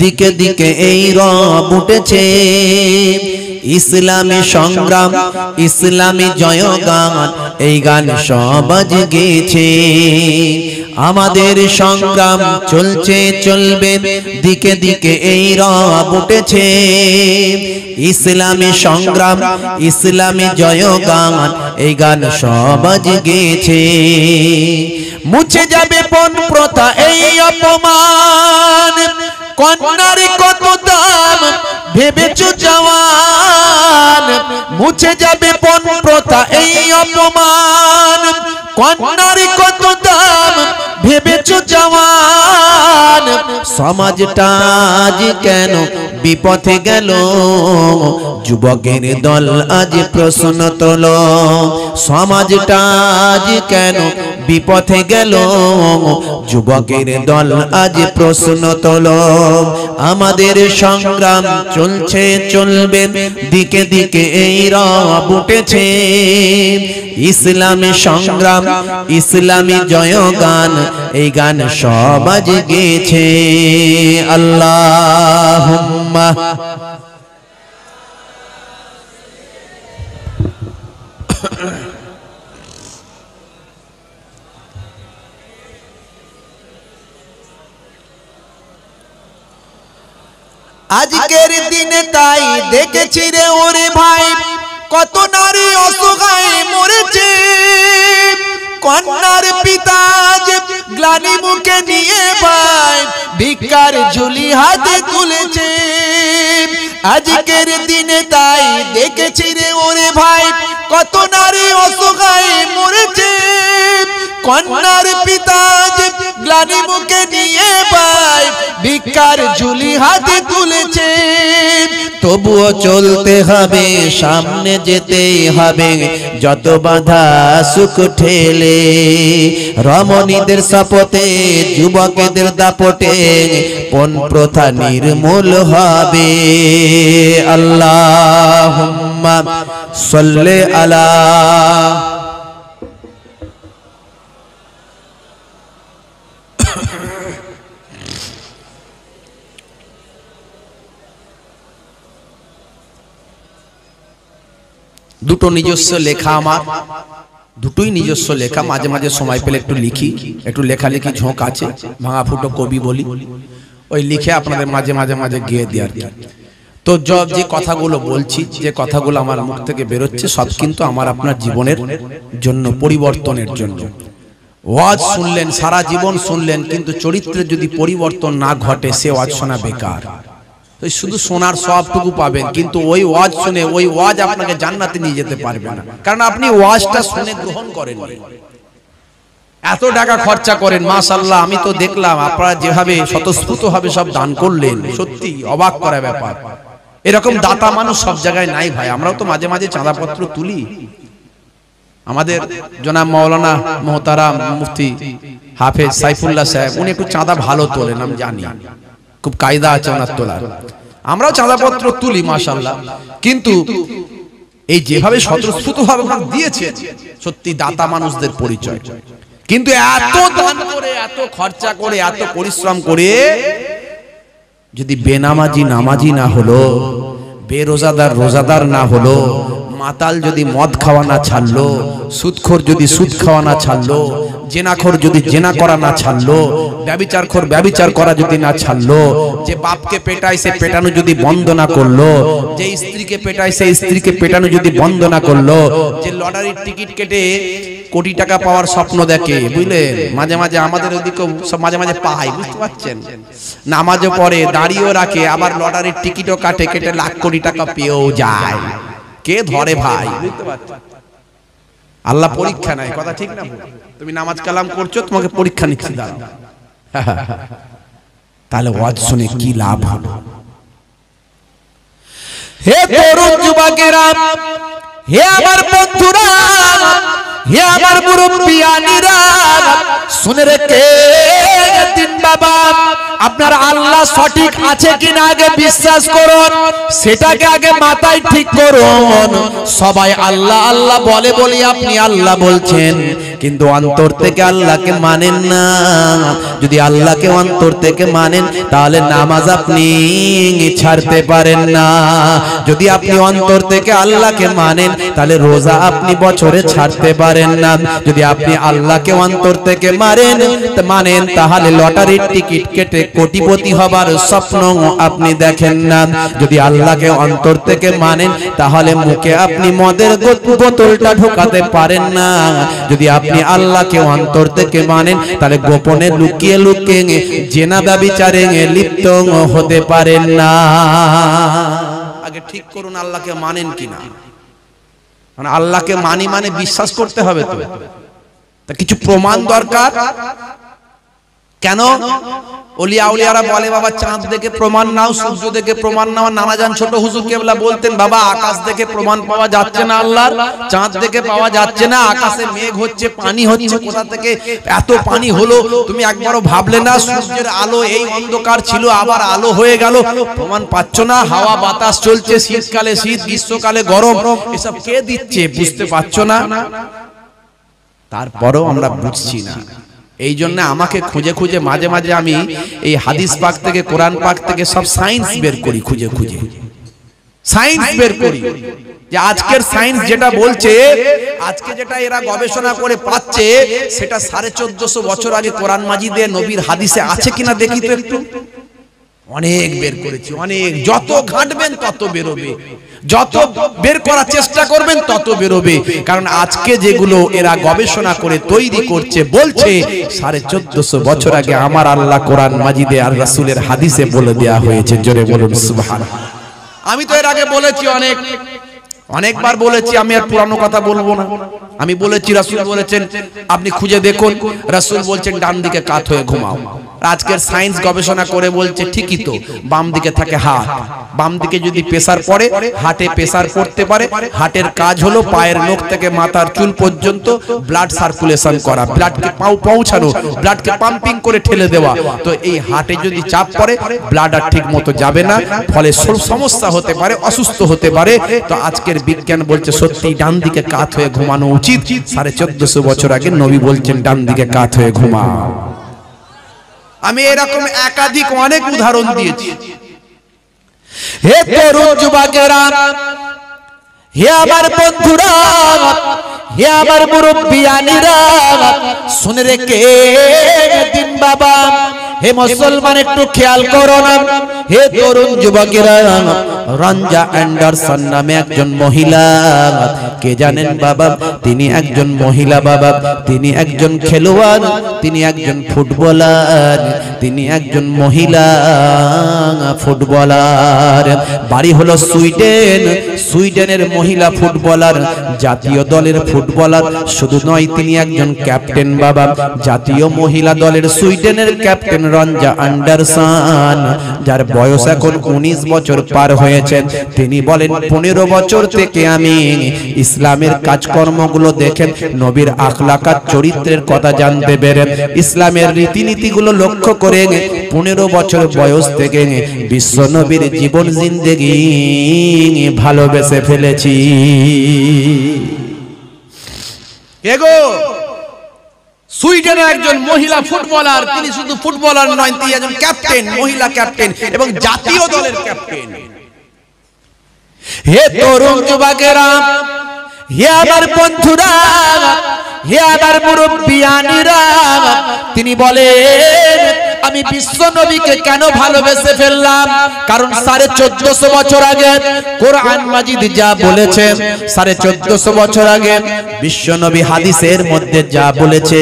Speaker 1: দিকে দিকে এই রব উঠেছে, ইসলামী সংগ্রাম ইসলামী জয়গান এই গান সবাজ গেয়েছে, আমাদের সংগ্রাম চলছে চলবে দিকে দিকে এই রব উঠেছে, ইসলামী সংগ্রাম ইসলামী জয়গান এই গান সবাজ গেয়েছে, মুছে যাবে পণ প্রথা এই অপমান, কন্যার কত দাম ভেবেছো জওয়ান, মুছে যাবে পণ প্রথা এই অপমান, কন্যার কত দাম ভেবেছো জওয়ান, সমাজটা আজ কেন বিপথে গেল, যুবকের দল আজ প্রশ্ন তোলো, সমাজটা আজ কেন বিপথে গেল, যুবকের দল আজ প্রশ্ন তোলো, আমাদের সংগ্রাম চলছে চলবে দিকে দিকে এই রব উঠেছে, ইসলামী সংগ্রাম ইসলামী জয়গান এই গান সবাজ গেয়েছে, আল্লাহুম্মা আজকের দিনে তাই দেখেছি রে ওরে ভাই, কত নারী অসহায় মরেছে, কন্যার পিতা গ্লানি মুখে নিয়ে ভাই ভিক্ষার ঝুলি হাতে তুলেছে, আজকের দিনে তাই দেখেছি রে ওরে ভাই, কত নারী অসহায় মরেছে, কন্যার পিতা গ্লানি মুখে নিয়ে ভাই ভিক্ষার ঝুলি হাতে তুলেছে, তবুও চলতে হবে সামনে যেতেই হবে যত বাধা সুখ ঠেলে, রমণীদের শপথে যুবকেদের দাপটে পণ প্রথা নির্মূল হবে, আল্লাহুম্মা সাল্লি আলা। দুটো নিজস্ব লেখা আমার, দুটোই নিজস্ব লেখা, মাঝে মাঝে সময় পেলে একটু লিখি, একটু লেখালেখি ঝোঁক আছে, ভাঙা ফুটো কবি বলি, ওই লিখে আপনাদের মাঝে মাঝে মাঝে গিয়ে দিই আর কি। তো যে কথাগুলো বলছি, যে কথাগুলো আমার মুখ থেকে বেরোচ্ছে সব কিন্তু আমার আপনার জীবনের জন্য, পরিবর্তনের জন্য। ওয়াজ শুনলেন, সারা জীবন শুনলেন, কিন্তু চরিত্রের যদি পরিবর্তন না ঘটে সে ওয়াজ শোনা বেকার। ওই শুধু সোনার সবটুকু পাবেন, কিন্তু ওই ওয়াজ শুনে ওই ওয়াজ আপনাকে জান্নাতে নিয়ে যেতে পারবে না, কারণ আপনি ওয়াজটা শুনে গ্রহণ করেননি। এত টাকা খরচা করেন, মাশাআল্লাহ, আমি তো দেখলাম আপনারা যেভাবে স্বতঃস্ফূর্তভাবে সব দান করলেন, সত্যি অবাক করা ব্যাপার। এরকম দাতা মানুষ সব জায়গায় নাই ভাই। আমরাও তো মাঝে মাঝে চাঁদাপত্র তুলি। আমাদের জনাব মাওলানা মোহতারাম মুফতি হাফেজ সাইফুল্লাহ সাহেব, উনি একটু চাঁদা ভালো তোলেন, আমি জানি, খুব কায়দা আছে ওনার তোলার। আমরাও চাঁদাপত্র তুলি মাশাআল্লাহ, কিন্তু এই যেভাবে স্বতঃস্ফূর্তভাবে আপনারা দিয়েছেন, সত্যি দাতা মানুষদের পরিচয়। কিন্তু এত দান করে, এত খরচা করে, এত পরিশ্রম করে যদি বেনামাজি নামাজি না হলো, বেরোজাদার রোজাদার না হলো, মাতাল যদি মদ খাওয়া না ছাড়লো, সুদখোর যদি সুদ খাওয়া না ছাড়লো, জেনাখোর যদি জেনা করা না ছাড়লো, ব্যভিচারখোর ব্যভিচার করা যদি না ছাড়লো, যে বাপকে পেটায় সে পেটানো যদি বন্ধ না করলো, যে স্ত্রীকে পেটায় সে স্ত্রীকে পেটানো যদি বন্ধ না করলো, যে লটারির টিকিট কেটে কোটি টাকা পাওয়ার স্বপ্ন দেখে, বুঝলেন, মাঝে মাঝে আমাদের ওদিকে সব মাঝে মাঝে পাই, বুঝতে পারছেন, নামাজও পড়ে, দাঁড়িয়েও রাখে, আবার লটারির টিকিটও কাটে, কেটে লাখ কোটি টাকা পেয়েও যায়, কে ধরে ভাই? বুঝতে পারছেন, আল্লাহ পরীক্ষা নাই, কথা ঠিক না? তুমি নামাজ কালাম করছো, তোমাকে পরীক্ষা নিচ্ছে, দাঁড়াও। তাহলে ওয়াজ শুনে কি লাভ হলো? হে তরুণ যুবকেরা, হে আমার বন্ধুরা, হে আমার মুরব্বিয়ানিরা, শুনে রেখে দিন বাবা, আপনার আল্লাহ সঠিক আছে কিনা আগে বিশ্বাস করুন, সেটাকে আগে মাথায় ঠিক করুন। সবাই আল্লাহ আল্লাহ বলে বলি আপনি আল্লাহ বলছেন, কিন্তু অন্তর থেকে আল্লাহকে মানেন না। যদি আল্লাহকে অন্তর থেকে মানেন, তাহলে নামাজ আপনি ছাড়তে পারেন না। যদি আপনি অন্তর থেকে আল্লাহকে মানেন, তাহলে রোজা আপনি বছরে ছাড়তে পারেন না। যদি আপনি আল্লাহকে অন্তর থেকে মানেন, তাহলে লটারির টিকিট কেটে কোটিপতি হবার স্বপ্ন আপনি দেখেন না। যদি আল্লাহকে অন্তর থেকে মানেন, তাহলে মুখে আপনি মদের বোতলটা ঢোকাতে পারেন না। যদি আপনি আল্লাহকে অন্তর থেকে মানেন, তাহলে গোপনে লুকিয়ে লুকিয়ে জেনা ব্যভিচারে লিপ্ত হতে পারেন না। আগে ঠিক করুন আল্লাহকে মানেন কিনা। মানে আল্লাহকে মানি মানে বিশ্বাস করতে হবে, তো তা কিছু প্রমাণ দরকার। কেন ওলিয়া উলিয়ারা বলে বাবা চাঁদ দেখে প্রমাণ নাও, সূর্য দেখে প্রমাণ নাও। নানাজান ছোট হুজুর কেবলা বলতেন, বাবা আকাশ দেখে প্রমাণ পাওয়া যাচ্ছে না আল্লাহর, চাঁদ দেখে পাওয়া যাচ্ছে না, আকাশে মেঘ হচ্ছে, পানি হচ্ছে, কোথা থেকে এত পানি হলো তুমি একবারও ভাবলে না? সূর্যের আলো এই অন্ধকার ছিল, আবার আলো হয়ে গেল, প্রমাণ পাচ্ছ না? হাওয়া বাতাস চলছে, শীতকালে শীত, গ্রীষ্মকালে গরম, এসব কে দিচ্ছে? বুঝতে পারছো না? তারপরেও আমরা বুঝছি না। এই জন্য আমাকে খুঁজে খুঁজে মাঝে মাঝে আমি এই হাদিস পাক থেকে, কোরআন পাক থেকে সব সায়েন্স বের করি, খুঁজে খুঁজে সায়েন্স বের করি, যে আজকের সায়েন্স যেটা বলছে, আজকে যেটা এরা গবেষণা করে পাচ্ছে, সেটা 1450 বছর আগে কোরআন মাজিদে নবীর হাদিসে আছে কিনা দেখি তো একটু। অনেক বের করেছি, অনেক। যত ঘাঁটবেন তত বেরোবে, যত বের করার চেষ্টা করবেন তত বেরোবে। কারণ আজকে যেগুলো এরা গবেষণা করে তৈরি করছে, বলছে 1450 বছর আগে আমার আল্লাহ কোরআন মাজিদে আর রাসূলের হাদিসে বলে দেয়া হয়েছে। জোরে বলুন সুবহানাল্লাহ। আমি তো এর আগে বলেছি, অনেকবার বলেছি, আমি আর পুরানো কথা বলবো না। আমি বলেছি, রাসূল বলেছেন আপনি খুঁজে দেখুন, রাসূল বলছেন ডান দিকে কাত হয়ে ঘুমাও। আজকের সায়েন্স গবেষণা করে বলছে ঠিকই তো, বাম দিকে থাকে হাত, বাম দিকে যদি প্রেসার পড়ে, হার্টে প্রেসার পড়তে পারে। হার্টের কাজ হলো পায়ের নখ থেকে মাথার চুল পর্যন্ত ব্লাড সার্কুলেশন করা, ব্লাডকে পৌঁছানো, ব্লাডকে পাম্পিং করে ঠেলে দেওয়া। তো এই হার্টে যদি চাপ পড়ে, ব্লাড আর ঠিক মতো যাবে না, ফলে সমস্যা হতে পারে, অসুস্থ হতে পারে। তো আজকের বিজ্ঞান বলছে সত্যি ডান দিকে কাত হয়ে ঘুমানো উচিত। 1450 বছর আগে নবী বলছেন ডান দিকে কাত হয়ে ঘুমাও। আমি এরকম একাধিক অনেক উদাহরণ দিয়েছি। হে তরুণ যুবকেরা, হে আমার বন্ধুরা, হে আমার মুরব্বিয়ানিরা, শুনে রেখে দিন বাবা। হে মুসলমান, একটু খেয়াল করো না, হে তরুণ যুবকেরা, রঞ্জা অ্যান্ডারসন নামে একজন মহিলা, কে জানেন বাবা? তিনি একজন মহিলা বাবা, তিনি একজন খেলোয়াড়, তিনি একজন ফুটবলার, তিনি একজন মহিলা ফুটবলার। বাড়ি হলো সুইডেন, সুইডেনের মহিলা ফুটবলার, জাতীয় দলের ফুটবলার। শুধু নয়, তিনি একজন ক্যাপ্টেন বাবা, জাতীয় মহিলা দলের সুইডেনের ক্যাপ্টেন রঞ্জা অ্যান্ডারসন, যার বয়স এখন 19 বছর পার হয়েছে। তিনি বলেন 15 বছর থেকে আমি ইসলামের কাজকর্মগুলো দেখেন, নবীর আখলাকাত চরিত্রের কথা জানতে পেরে, ইসলামের রীতিনীতিগুলো লক্ষ্য করে 15 বছর বয়স থেকে বিশ্ব নবীর জীবন জিন্দেগি ভালোবেসে ফেলেছি। এগো সুইডেনের একজন মহিলা ফুটবলার, তিনি শুধু ফুটবলার নয়, তিনি একজন ক্যাপ্টেন, মহিলা ক্যাপ্টেন এবং জাতীয় দলের ক্যাপ্টেন। হে তরুণ যুবকেরা, হে আমার বন্ধুরা, হে আমার মুরব্বিয়ানিরা, তিনি বলেন আমি বিশ্ব নবীকে কেন ভালোবেসে ফেললাম? কারণ 1450 বছর আগে কোরআন মাজিদ যা বলেছে, 1450 বছর আগে বিশ্ব নবী হাদিসের মধ্যে যা বলেছে,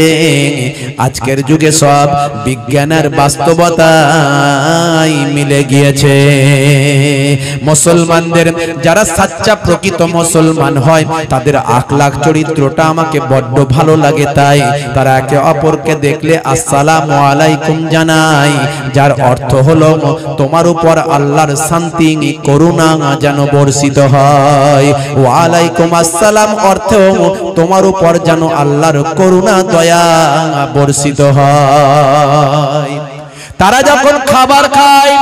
Speaker 1: আজকের যুগে সব বিজ্ঞানের বাস্তবতায় মিলে গিয়েছে। মুসলমানদের যারা সাচ্চা প্রকৃত মুসলমান হয়, তাদের আখলাক চরিত্রটা আমাকে বড্ড ভালো লাগে, তাই তারা একে অপরকে দেখলে আসসালামু আলাইকুম জানাই, যার অর্থ হলো তোমার উপর আল্লাহর শান্তি করুণা যেন বর্ষিত হয়। ওয়া আলাইকুম আসসালাম অর্থ তোমার উপর যেন আল্লাহর করুণা দয়া বর্ষিত হয়। তারা যখন খাবার খায়,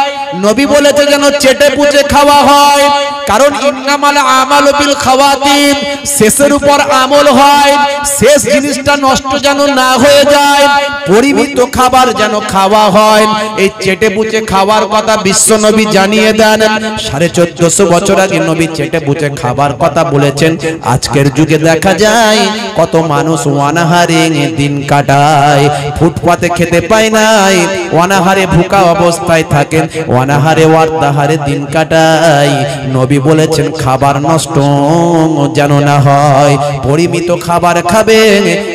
Speaker 1: নবী বলেছে যেন চেটে পুচে খাওয়া হয়, কারণ ইন্নামাল আমালু বিল খাওয়াতিম, শেষের উপর আমল হয়, শেষ জিনিসটা নষ্ট যেন না হয়ে যায়, পরিমিত খাবার যেন খাওয়া হয়। এই চেটে পুচে খাওয়ার কথা বিশ্ব নবী জানিয়ে দেন। 1450 বছর আগে নবী চেটে পুচে খাবার কথা বলেছেন। আজকের যুগে দেখা যায় কত মানুষ অনাহারে দিন কাটায়, ফুটপাতে খেতে পায় নাই, অনাহারে ভুকা অবস্থায় থাকেন, অনাহারে ওয়ার্তাহারে দিন কাটায়। নবী বলেছেন খাবার নষ্ট যেন না হয়, পরিমিত খাবার খাবে,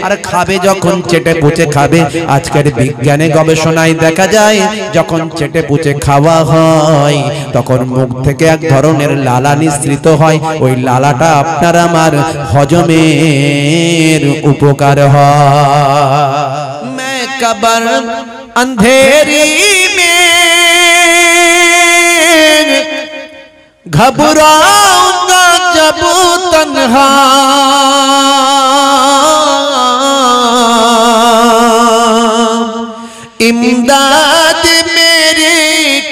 Speaker 1: আর খাবে যখন চেটে পুচে খাবে। আজকের বিজ্ঞানে গবেষণায় দেখা যায় যখন চেটে পুচে খাওয়া হয়, তখন মুখ থেকে এক ধরনের লালা নিঃসৃত হয়, ওই লালাটা আপনার আমার হজমের উপকার হয়। मैं कबर अंधेरी में घबराऊंगा जब तन्हा, इमदाद मेरी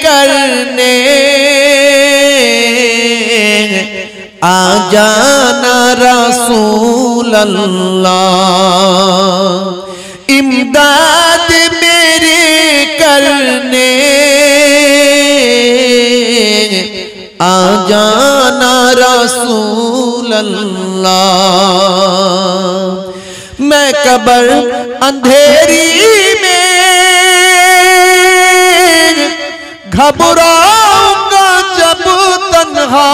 Speaker 1: करने आ जाना रसूल अल्लाह, इमदाद मेरी करने आ जाना रसूल अल्लाह। मैं कब्र अंधेरी में घबराऊंगा जब तन्हा,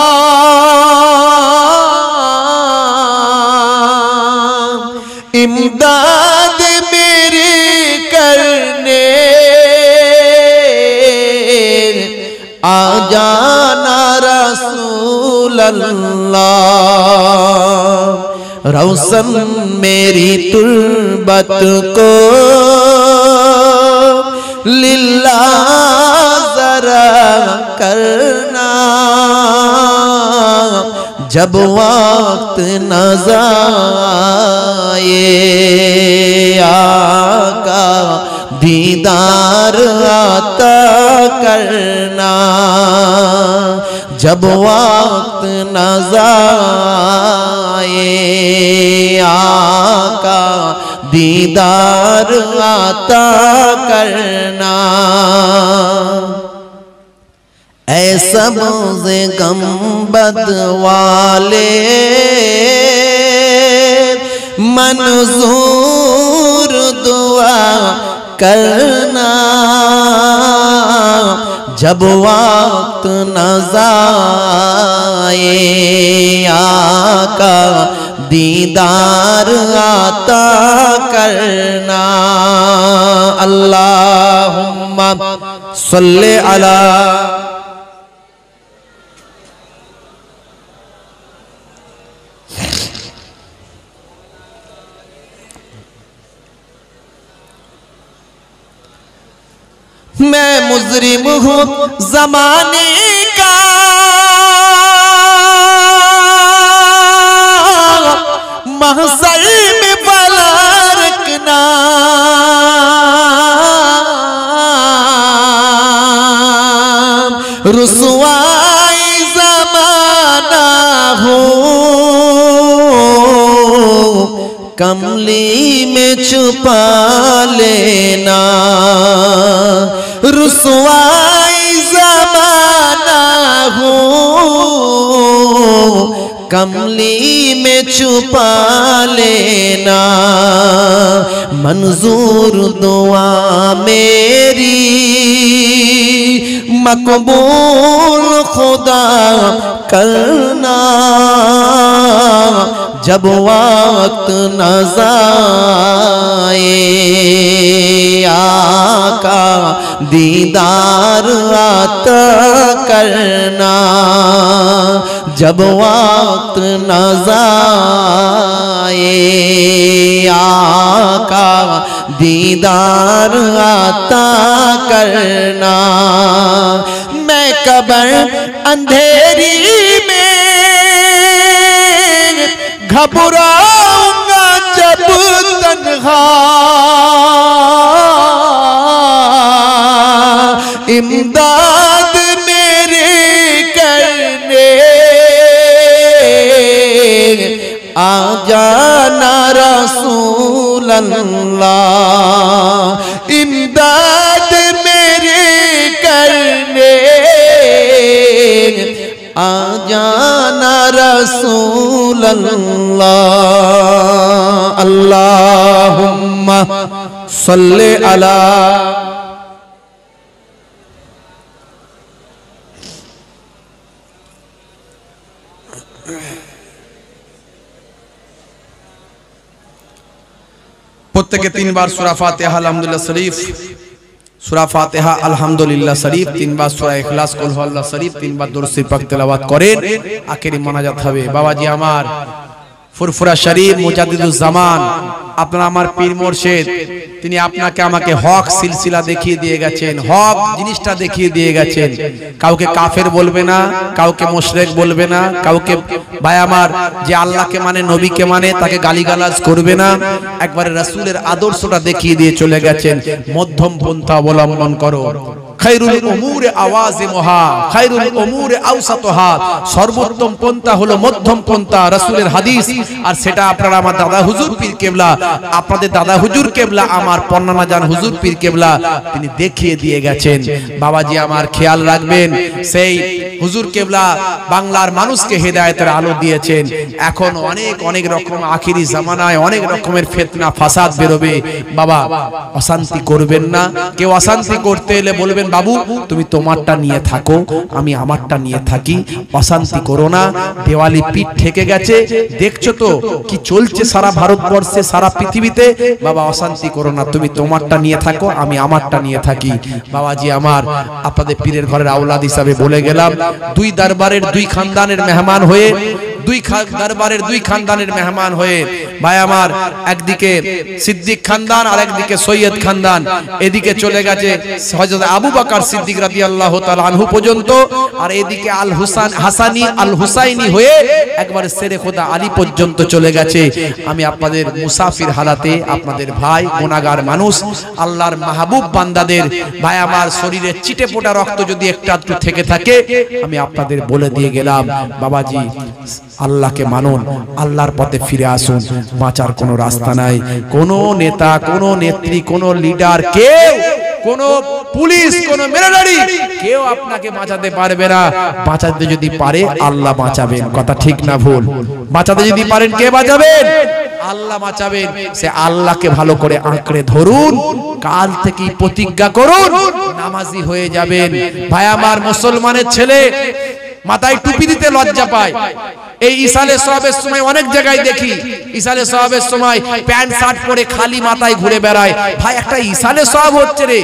Speaker 1: इमदाद मेरी करने आ जाना रसूल अल्लाह। रौशन मेरी तुर्बत को लिल्लाह जरा करना, जब वक्त न जाए आका दीदार आता करना, जब वक्त न जाए आका दीदार आता करना। ऐसा मुझे गम्बद वाले मंजूर दुआ करना, जब वक्त न जाए आका दीदार आता करना। अल्लाहुम्मा सल्ले अला मैं मुजरिम हूँ ज़माने का महशर में भला रखना। रुसवाई ज़माना हो कमली में छुपा लेना। रुसवाई ज़माना हो कमली में छुपा लेना। मंजूर दुआ मेरी मकबूल खुदा करना। जब वक्त न जाए आका दीदार आता करना। जब वक्त न जाए आका दीदार आता करना। मैं कब्र अंधेरी में घबराऊंगा जब तन्हा। इमदाद मेरे करने आ जाना रसूल अल्लाह। इमदाद मेरे करने आ जाना रसूल अल्लाह। अल्लाहुम्मा सल्ले अला प्रत्येके 3 बार सूरा फातिहा अल्हम्दुलिल्लाह शरीफ, सूरा फातिहा अल्हम्दुलिल्लाह शरीफ, 3 बार सूरा इखलास कुल हुवल्लाह शरीफ, 3 बार दुरूद शरीफ पाक तेलावत करेন। आखिरी মোনাজাত হবে। বাবাজি আমার ফুরফুরা শরীফ মুজাদ্দিদুজ জামান আপনারা আমার পীর মুর্শিদ, তিনি আপনাকে আমাকে হক সিলসিলা দেখিয়ে দিয়ে গেছেন, হক জিনিসটা দেখিয়ে দিয়ে গেছেন। কাউকে কাফের বলবে না, কাউকে মুশরিক বলবে না, কাউকে ভাই আমার যে আল্লাহকে মানে নবীকে মানে তাকে গালিগালাজ করবে না। একবারে রাসূলের আদর্শটা দেখিয়ে দিয়ে চলে গেছেন। মধ্যম পন্থা অবলম্বন করো। খায়রুল উমুরে আওয়াজিমুহা খায়রুল উমুরে আওসাতুহা, সর্বোত্তম পন্থা হলো মধ্যম পন্থা, রাসূলের হাদিস। আর সেটা আপনারা আমার দাদা হুজুর পীর কেবলা, আপনাদের দাদা হুজুর কেবলা, আমার পন্নানা জান হুজুর পীর কেবলা তিনি দেখিয়ে দিয়ে গেছেন। বাবাজি আমার খেয়াল রাখবেন, সেই হুজুর কেবলা বাংলার মানুষকে হেদায়েতের আলো দিয়েছেন। এখন অনেক অনেক রকম আখিরি জামানায় অনেক রকমের ফিতনা ফাসাদ বেরোবে। বাবা অশান্তি করবেন না। কেউ অশান্তি করতে এলে বলবেন বাবু তুমি তোমারটা নিয়ে থাকো, আমি আমারটা নিয়ে থাকি, অশান্তি করো না। দেওয়ালি পিঠ ঠেকে গেছে, দেখছো তো কি চলছে সারা ভারতবর্ষে, সারা পৃথিবীতে। বাবা অশান্তি করো না, তুমি তোমারটা নিয়ে থাকো, আমি আমারটা নিয়ে থাকি। বাবাজি আমার আপনাদের পীরের ঘরের আওলাদ হিসাবে বলে গেলাম, 2 দরবারের 2 খানদানের মেহমান হয়ে, 2 দরবারের 2 খানদানের মেহমান হয়ে ভাই আমার একদিকে সিদ্দিক খানদান আর একদিকে সৈয়দ খানদান, এদিকে চলে গেছে হযরত আবু বকর সিদ্দিক রাদিয়াল্লাহু তাআলা আনহু পর্যন্ত, আর এদিকে আল হুসাইন হাসানি আল হুসাইনি হয়ে একবারে শেরে খোদা আলী পর্যন্ত চলে গেছে। আমি আপনাদের মুসাফির হালাতে, আপনাদের ভাই গুনাহগার মানুষ, আল্লাহর মাহবুব বান্দাদের ভাই আমার শরীরে চিটে পোটা রক্ত যদি একটা একটু থেকে থাকে, আমি আপনাদের বলে দিয়ে গেলাম বাবাজি আল্লাহকে মানুন, আল্লাহর পথে ফিরে আসুন। বাঁচার কোনো রাস্তা নাই। কোনো নেতা, কোনো নেত্রী, কোনো লিডার, কেউ, কোনো পুলিশ, কোনো মিলিটারি, কেউ আপনাকে বাঁচাতে পারবে না। বাঁচাতে যদি পারে আল্লাহ বাঁচাবেন। কথা ঠিক না ভুল? বাঁচাতে যদি পারেন কে বাঁচাবেন? আল্লাহ বাঁচাবেন। সে আল্লাহকে ভালো করে আঁকড়ে ধরুন, কাল থেকেই প্রতিজ্ঞা করুন, নামাজি হয়ে যাবেন। ভাই আমার, মুসলমানের ছেলে মাথায় টুপি দিতে লজ্জা পায়। এই ইসালে সওয়াবের সময় অনেক জায়গায় দেখি ইসালে সওয়াবের সময় প্যান্ট শার্ট পরে খালি মাথায় ঘুরে বেড়ায়। ভাই, একটা ইসালে সওয়াব হচ্ছে রে,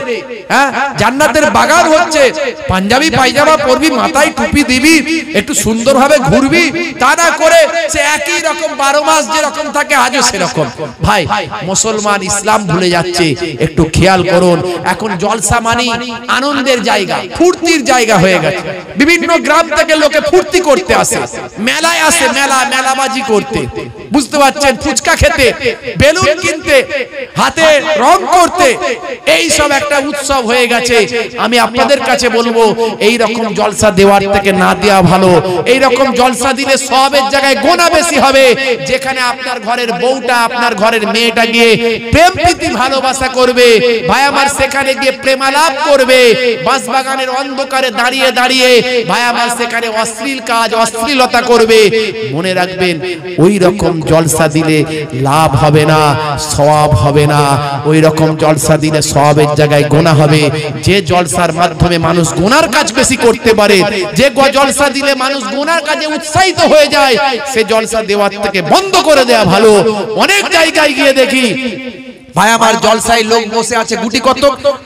Speaker 1: হ্যাঁ, জান্নাতের বাগান হচ্ছে, পাঞ্জাবি পায়জামা পরবি, মাথায় টুপি দিবি, একটু সুন্দরভাবে ঘুরবি, তা না করে সে একই রকম 12 মাস যেরকম থাকে আজও সেরকম। ভাই, মুসলমান ইসলাম ভুলে যাচ্ছে, একটু খেয়াল করুন। এখন জলসা মানি আনন্দের জায়গা, ফুর্তির জায়গা হয়ে গেছে। বিভিন্ন গ্রাম থেকে লোকে ফুর্তি করতে আসে, মেলায় আসে, মেলাবাজি করতে, বুঝতে পারছেন, ফুচকা খেতে, বেলুন কিনতে, হাতে রং করতে, এই সব একটা উৎসব হয়ে গেছে। আমি আপনাদের কাছে বলবো, এই রকম জলসা দেওয়ার থেকে না দেওয়া ভালো। এই রকম জলসা দিলে সবের জায়গায় গোনা বেশি হবে। যেখানে আপনার ঘরের বউটা, আপনার ঘরের মেয়েটা গিয়ে প্রেম প্রীতি ভালোবাসা করবে, ভাই আমার, সেখানে গিয়ে প্রেমালাপ করবে, বাঁশবাগানের অন্ধকারে দাঁড়িয়ে দাঁড়িয়ে ভাই আমার সেখানে অশ্লীল কাজ, অশ্লীলতা করবে। মনে রাখবেন, ওই রকম জলসা দিলে লাভ হবে না, সওয়াব হবে না। ওই রকম জলসা দিলে সওয়াবের জায়গায় গোনা হবে। যে জলসার মাধ্যমে মানুষ গুনার কাজ বেশি করতে পারে, যে জলসা দিলে মানুষ গুনার কাজে উৎসাহিত হয়ে যায়, সে জলসা দেওয়ার থেকে বন্ধ করে দেয়া ভালো। অনেক জায়গায় গিয়ে দেখি ভাই আমার, জলসায় লোক বসে আছে গুটি কত।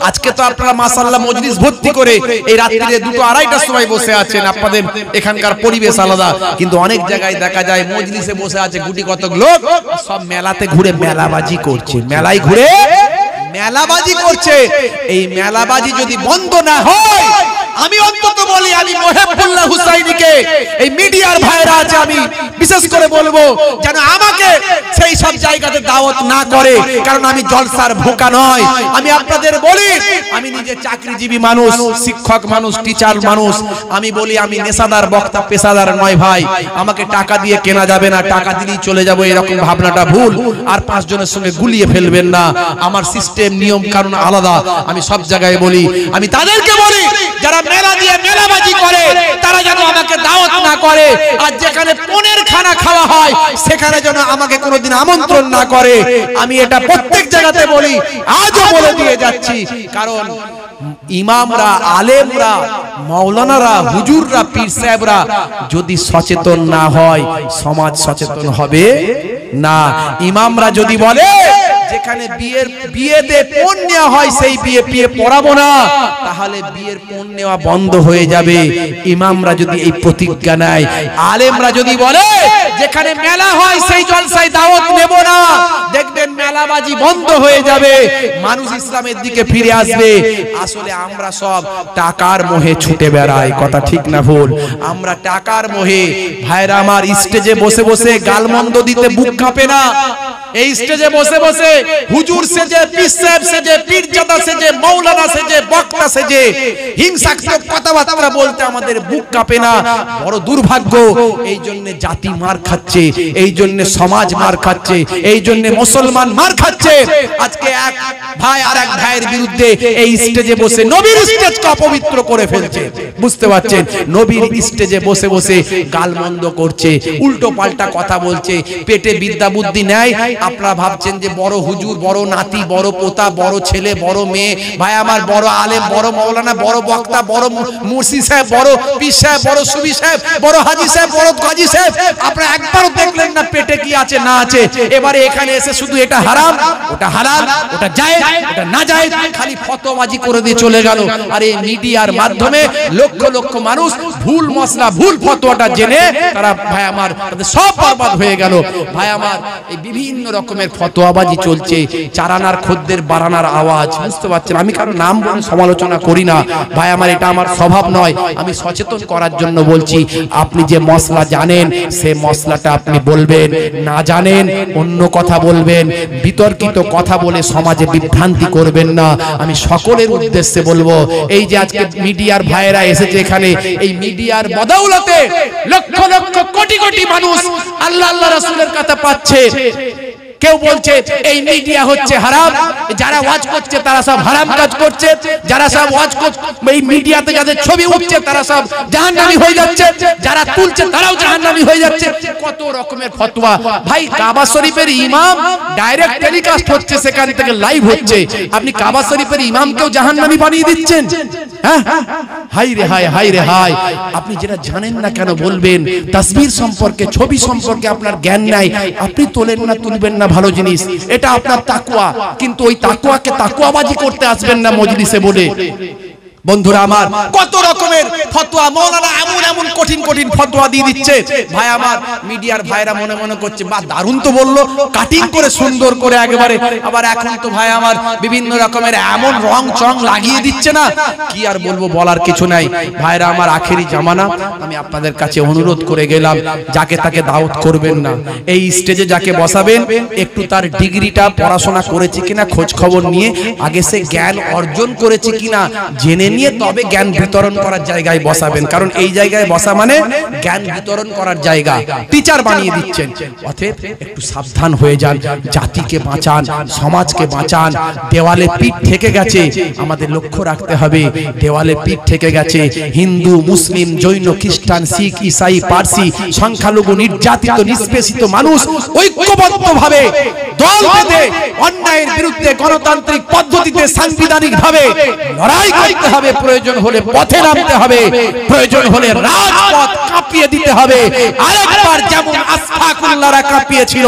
Speaker 1: আজকে তো আপনারা মাশাআল্লাহ মজলিস ভর্তি করে এই রাত্রিরে 2-2:30টার সময় বসে আছেন, আপনাদের এখানকার পরিবেশ আলাদা। কিন্তু অনেক জায়গায় দেখা যায় মজলিসে বসে আছে গুটি কত লোক, সব মেলাতে ঘুরে মেলাবাজি করছে, মেলায় ঘুরে মেলাবাজি করছে। এই মেলাবাজি যদি বন্ধ না হয়, আমি অন্তত বলি, আমি মহিবুল্লাহ হুসাইনিকে, এই মিডিয়ার ভাইরা আছে, আমি বিশেষ করে বলবো যেন আমাকে সেই সব জায়গাতে দাওয়াত না করে, কারণ আমি জলসার ভোকা নয়। আমি আপনাদের বলি, আমি নিজে চাকরিজীবী মানুষ, শিক্ষক মানুষ, টিচার মানুষ। আমি বলি, আমি নেশাদার বক্তা, পেশাদার নয় ভাই। আমাকে টাকা দিয়ে কেনা যাবে না, টাকা দিলেই চলে যাবো, এরকম ভাবনাটা ভুল। আর 5 জনের সঙ্গে গুলিয়ে ফেলবেন না। আমার সিস্টেম, নিয়ম কানুন আলাদা। আমি সব জায়গায় বলি, আমি তাদেরকে বলি যারা মেলা দিয়ে মেলাবাজি করে, তারা যেন আমাকে দাওয়াত না করে। আর যেখানে পনের খানা খাওয়া হয়, সেখানে যেন আমাকে কোনোদিন আমন্ত্রণ না করে। আমি এটা প্রত্যেক জায়গাতে বলি, আজও বলে দিয়ে যাচ্ছি। কারণ ইমামরা, আলেমরা, মাওলানারা, হুজুররা, পীর সাহেবরা যদি সচেতন না হয়, সমাজ সচেতন হবে না। ইমামরা যদি বলে যেখানে বিয়েতে পণ নেওয়া হয়, সেই বিয়ে পড়াবো না, তাহলে বিয়ের পণ নেওয়া বন্ধ হয়ে যাবে। ইমামরা যদি এই প্রতিজ্ঞা নেয়, আলেমরা যদি বলে যেখানে মেলা হয় সেই জলসায় দাওয়াত নেব না, দেখবেন মেলাবাজি বন্ধ হয়ে যাবে, মানুষ ইসলামের দিকে ফিরে আসবে। আসলে আমরা সব টাকার মোহে ছুটে বেড়াই, কথা ঠিক না ভুল? আমরা টাকার মোহে, ভাইরা আমার, স্টেজে বসে বসে গালমন্দ দিতে বুক কাঁপে না। এই স্টেজে বসে বসে হুজুর সেজে, পীর সাহেব সেজে, পীরজাদা সেজে, মাওলানা সেজে, বক্তা সেজে হিংসাত্মক কথাবার্তা বলতে আমাদের বুক কাঁপে না। বড় দুর্ভাগ্য। এই জন্য জাতি মার খাচ্ছে, এই জন্য সমাজ মার খাচ্ছে, এই জন্য মুসলমান মার খাচ্ছে। আজকে এক ভাই আর এক ভাইয়ের বিরুদ্ধে এই স্টেজে বসে নবীর স্টেজকে অপবিত্র করে ফেলছে, বুঝতে পারছেন? নবীর স্টেজে বসে বসে গালমন্দ করছে, উল্টো পাল্টা কথা বলছে, পেটে বিদ্যা বুদ্ধি নেয়। আপনারা ভাবছেন যে বড় হুজুর, বড় নাতি, বড় পোতা, বড় ছেলে, বড় মেয়ে, ভাই আমার, বড় আলেম, বড় মাওলানা, বড় বক্তা, বড় মুর্শিদ সাহেব, বড় পীর সাহেব, বড় সুফি সাহেব, বড় হাজী সাহেব, বড় গাজী সাহেব, আপনারা একবারও দেখলেন না পেটে কি আছে না আছে। এবারে এখানে এসে শুধু এটা হারাম, ওটা হালাল, ওটা জায়েজ, ওটা না জায়েজ, খালি ফতোয়াবাজি করে দিয়ে চলে গেল। আর এই মিডিয়ার মাধ্যমে লক্ষ লক্ষ মানুষ ভুল মশলা, ভুল ফতোয়াটা জেনে তারা, ভাই আমার, তাদের সব বরবাদ হয়ে গেল। ভাই আমার, এই বিভিন্ন রকমের ফতোয়াবাজি চলছে, চারানার খদ্দের বারানার আওয়াজ, বুঝতে পারছেন? আমি কারো নাম বলে সমালোচনা করি না ভাই আমার, এটা আমার স্বভাব নয়। আমি সচেতন করার জন্য বলছি। আপনি যে মশলা জানেন, সে মশলাটা আপনি বলবেন, না জানেন অন্য কথা বলবেন। বিতর্কিত কথা বলে সমাজে বিভ্রান্তি করবেন না। আমি সকলের উদ্দেশ্যে বলবো, এই যে আজকে মিডিয়ার ভাইয়েরা এসেছে এখানে, এই মিডিয়ার বদৌলতে লক্ষ লক্ষ কোটি কোটি মানুষ আল্লাহ আল্লাহ রাসূলের কথা পাচ্ছে। কেউ বলছে এই মিডিয়া হচ্ছে হারাম, যারা ওয়াজ করছে তারা সব হারাম কাজ করছে, যারা সব ওয়াজ করছে এই মিডিয়াতে যাদের ছবি উঠছে তারা সব জাহান্নামী হয়ে যাচ্ছে, যারা তুলছে তারাও জাহান্নামী হয়ে যাচ্ছে। কত রকমের ফতোয়া। ভাই কাবা শরীফের ইমাম ডাইরেক্ট টেলিকাস্ট হচ্ছে, সেখান থেকে লাইভ হচ্ছে, আপনি কাবা শরীফের ইমামকেও জাহান্নামী বানিয়ে দিচ্ছেন। হ্যাঁ, হাই রে হাই, হাই রে হাই। আপনি যেটা জানেন না কেন বলবেন? তাসবির সম্পর্কে, ছবি সম্পর্কে আপনার জ্ঞান নাই, আপনি তোলেন না, তুলবেন না ভালো জিনিস, এটা আপনার তাকওয়া। কিন্তু ওই তাকওয়াকে তাকওয়াবাজি করতে আসবেন না মজলিসে বলে। বন্ধুরা আমার, কত রকমের ফতোয়া মাওলানা এমন এমন কঠিন কঠিন ফতোয়া দিয়ে দিচ্ছে। ভাই আমার, মিডিয়ার ভাইরা মনে মনে করছে বা দারুণ তো বললো, কাটিং করে সুন্দর করে একেবারে। আবার এখন তো ভাই আমার বিভিন্ন রকমের এমন রং চং লাগিয়ে দিচ্ছে না, কি আর বলবো, বলার কিছু নাই। ভাইরা আমার, আখেরি জামানা, আমি আপনাদের কাছে অনুরোধ করে গেলাম, যাকে তাকে দাওয়াত করবেন না। এই স্টেজে যাকে বসাবেন, একটু তার ডিগ্রিটা, পড়াশোনা করেছে কিনা খোঁজ খবর নিয়ে, আগে সে জ্ঞান অর্জন করেছে কিনা জেনে নিয়ে তবে জ্ঞান বিতরণ করার জায়গায় বসাবেন। কারণ এই জায়গায় বসা মানে জ্ঞান বিতরণ করার জায়গা, টিচার বানিয়ে দিচ্ছেন। অতএব একটু সাবধান হয়ে যান, জাতিকে বাঁচান, সমাজকে বাঁচান। দেওয়ালে পিঠ থেকে গেছে, আমাদের লক্ষ্য রাখতে হবে, দেওয়ালে পিঠ থেকে গেছে। হিন্দু, মুসলিম, জৈন, খ্রিস্টান, শিখ, ইসাই, পারসি, সংখ্যালঘু, নির্যাতিত, নিষ্পেষিত মানুষ ঐক্যবদ্ধভাবে দল বেঁধে অন্যায়ের বিরুদ্ধে গণতান্ত্রিক পদ্ধতিতে সাংবিধানিক ভাবে লড়াই করতে হবে। প্রয়োজন হলে পথে নামতে হবে, প্রয়োজন হলে রাজপথ কাঁপিয়ে দিতে হবে। আরেকবার যেমন আশফাকুল্লাহরা কাঁপিয়েছিল,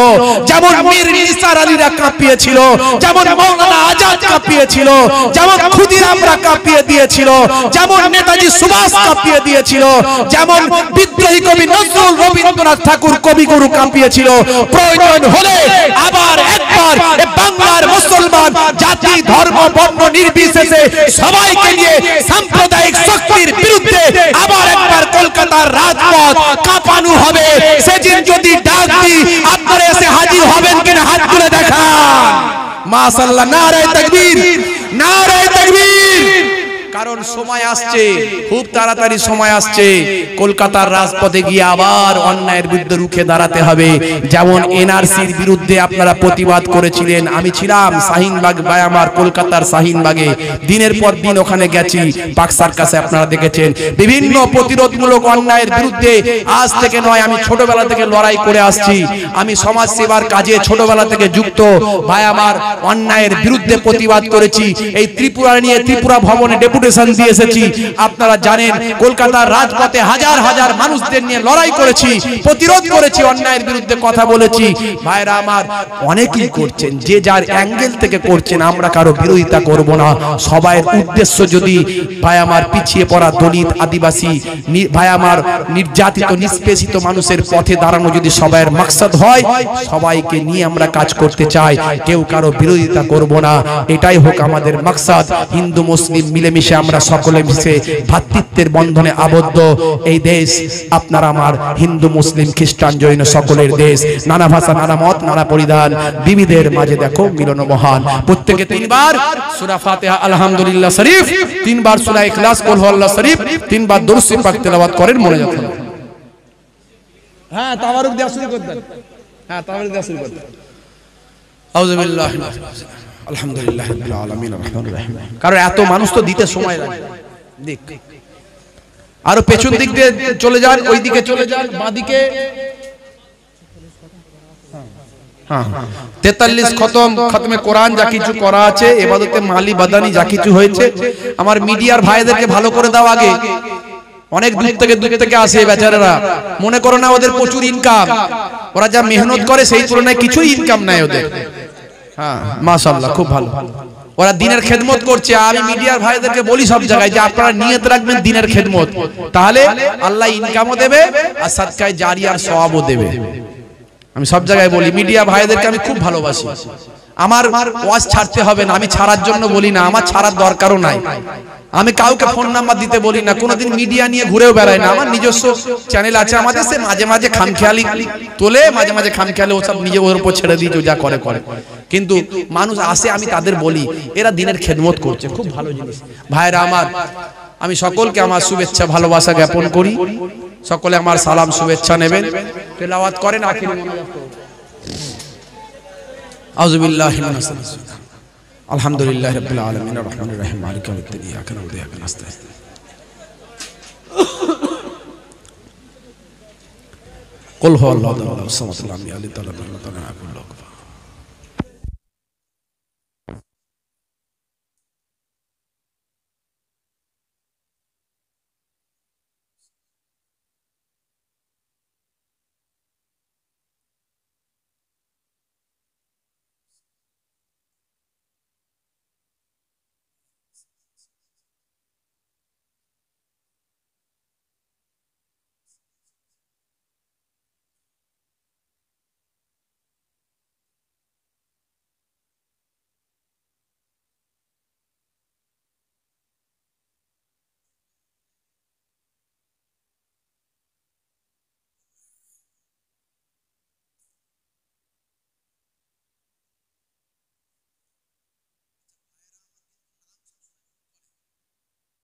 Speaker 1: যেমন মীর নিসার আলীরা কাঁপিয়েছিল, যেমন মাওলানা আজাদ কাঁপিয়েছিল, যেমন ক্ষুদিরামরা কাঁপিয়ে দিয়েছিল, যেমন নেতাজি সুভাষ কাঁপিয়ে দিয়েছিল, যেমন বিদ্রোহী কবি নজরুল রবীন্দ্রনাথ ঠাকুর কবিগুরু কাঁপিয়েছিল, প্রয়োজন হলে আবার একবার বাংলার মুসলমান জাতি, ধর্ম, বর্ণ নির্বিশেষে সবাইকে নিয়ে সাম্প্রদায়িক শক্তির বিরুদ্ধে আবার একবার কলকাতার রাজপথ কাঁপানো হবে। সেদিন যদি ডাক দিই, আপনারা এসে হাজির হবেন কিনা হাত তুলে দেখান। মাশাআল্লাহ, নারে তাকবীর, নারে তাকবীর। কারণ সময় আসছে, খুব তাড়াতাড়ি সময় আসছে, কলকাতার রাজপথে গিয়ে আবার অন্যায়ের বিরুদ্ধে রুখে দাঁড়াতে হবে। যেমন এনআরসির বিরুদ্ধে আপনারা প্রতিবাদ করেছিলেন, আমি ছিলাম শাহিনবাগ, ভাই আমার, কলকাতার শাহিনবাগে দিনের পর দিন ওখানে গেছি, পাক সার্কাসে আপনারা দেখেছেন বিভিন্ন প্রতিরোধমূলক অন্যায়ের বিরুদ্ধে। আজ থেকে নয়, আমি ছোটবেলা থেকে লড়াই করে আসছি, আমি সমাজ সেবার কাজে ছোটবেলা থেকে যুক্ত। ভাই আমার, অন্যায়ের বিরুদ্ধে প্রতিবাদ করেছি। এই ত্রিপুরা নিয়ে ত্রিপুরা ভবনে ডেপুটেশন দিয়ে এসেছি। আপনারা জানেন কলকাতার রাজপথে হাজার হাজার মানুষদের নিয়ে লড়াই করেছি, প্রতিরোধ করেছি, অন্যায়ের বিরুদ্ধে কথা বলেছি। ভাইরা আমার, অনেকেই করছেন, যে যার অ্যাঙ্গেল থেকে করছেন, আমরা কারো বিরোধিতা করব না। সবাইয়ের উদ্দেশ্য যদি ভাই আমার পিছিয়ে পড়া দলিত, আদিবাসী, ভাই আমার নির্যাতিত, নিষ্পেষিত মানুষের পথে দাঁড়ানো যদি সবাইয়ের মাকসাদ হয়, সবাইকে নিয়ে আমরা কাজ করতে চাই, কেউ কারো বিরোধিতা করব না। এটাই হোক আমাদের মাকসাদ। হিন্দু মুসলিম মিলেমিশে আমরা সকলে মিশে ভ্রাতৃত্বের বন্ধনে আবদ্ধ। এই দেশ আপনার আমার হিন্দু, মুসলিম, খ্রিস্টান, জৈন সকলের দেশ। নানা ভাষা, নানা মত, নানা পরিধান, বিবিধের মাঝে দেখো মিলন মহান। প্রত্যেকে তিনবার সূরা ফাতিহা আলহামদুলিল্লাহ শরীফ, তিনবার সূরা ইখলাস কুল হুয়াল্লাহ শরীফ, তিনবার দরুদ শরীফ পাক তেলাওয়াত করেন, মনে রাখুন। হ্যাঁ, তাবারুক দেওয়া শুরু করতেন। হ্যাঁ, তাবারুক দেওয়া শুরু করতেন। আউযু বিল্লাহি আলহামদুলিল্লাহ রাব্বিল আলামিন আররহমানির রহিম। কারণ এত মানুষ তো দিতে সময় লাগে। দেখ, আরো পেছন দিক দিয়ে চলে যান, ওই দিকে চলে যান, বাঁ দিকে। হ্যাঁ, 43 খতমে কোরআন যা কিছু করা আছে, ইবাদতে মালি বাদানি যা কিছু হয়েছে, আমার মিডিয়ার ভাইদেরকে ভালো করে দাও আগে। অনেক দূর থেকে আসে বেচারারা, মনে করো না ওদের প্রচুর ইনকাম, ওরা যা মেহনত করে সেই তুলনায় কিছুই ইনকাম নাই ওদের। হ্যাঁ, মাশাআল্লাহ, খুব ভালো, ওরা দিনের খেদমত করছে। আমি মিডিয়ার ভাইদেরকে বলি সব জায়গায় যে আপনারা নিয়ত রাখবেন দিনের খেদমত, তাহলে আল্লাহ ইনকামও দেবে আর সাদকায়ে জারিয়ার সওয়াবও দেবে। আমি সব জায়গায় বলি, মিডিয়া ভাইদেরকে আমি খুব ভালোবাসি। আমার ওয়াজ ছাড়তে হবে না, আমি ছাড়ার জন্য বলি না, আমার ছাড়ার দরকারও নাই। আমি কাউকে ফোন নাম্বার দিতে বলি না, কোনোদিন মিডিয়া নিয়ে ঘুরেও বেড়াই না। আমার নিজস্ব চ্যানেল আছে আমাদের, সে মাঝে মাঝে খামখেয়ালি তোলে, মাঝে মাঝে খামখেয়ালি ও সব নিজে ওর উপর ছেড়ে দিয়ে যা করে করে। কিন্তু মানুষ আসে, আমি তাদের বলি এরা দিনের খেদমত করছে, খুব ভালো জিনিস। ভাইরা আমার, আমি সকলকে আমার শুভেচ্ছা ভালোবাসা জ্ঞাপন করি। সকলে আমার সালাম শুভেচ্ছা নেবেন, তেলাওয়াত করেন আখিরি মোনাজাত। আউযু বিল্লাহি মিনাশ শাইতানির রাজিম আলহামদুলিল্লাহি রাব্বিল আলামিন আর রহমানির রহিম মালিকি ইয়াউমিদ্দিন ইয়াকা না'বুদু ওয়া ইয়াকা নাস্তাঈন কুল হুয়াল্লাহু আহাদ আল্লাহুস সামাদ লাম ইয়ালিদ ওয়া লাম ইউলাদ ওয়া লাম ইয়াকুল লাহু কুফুওয়ান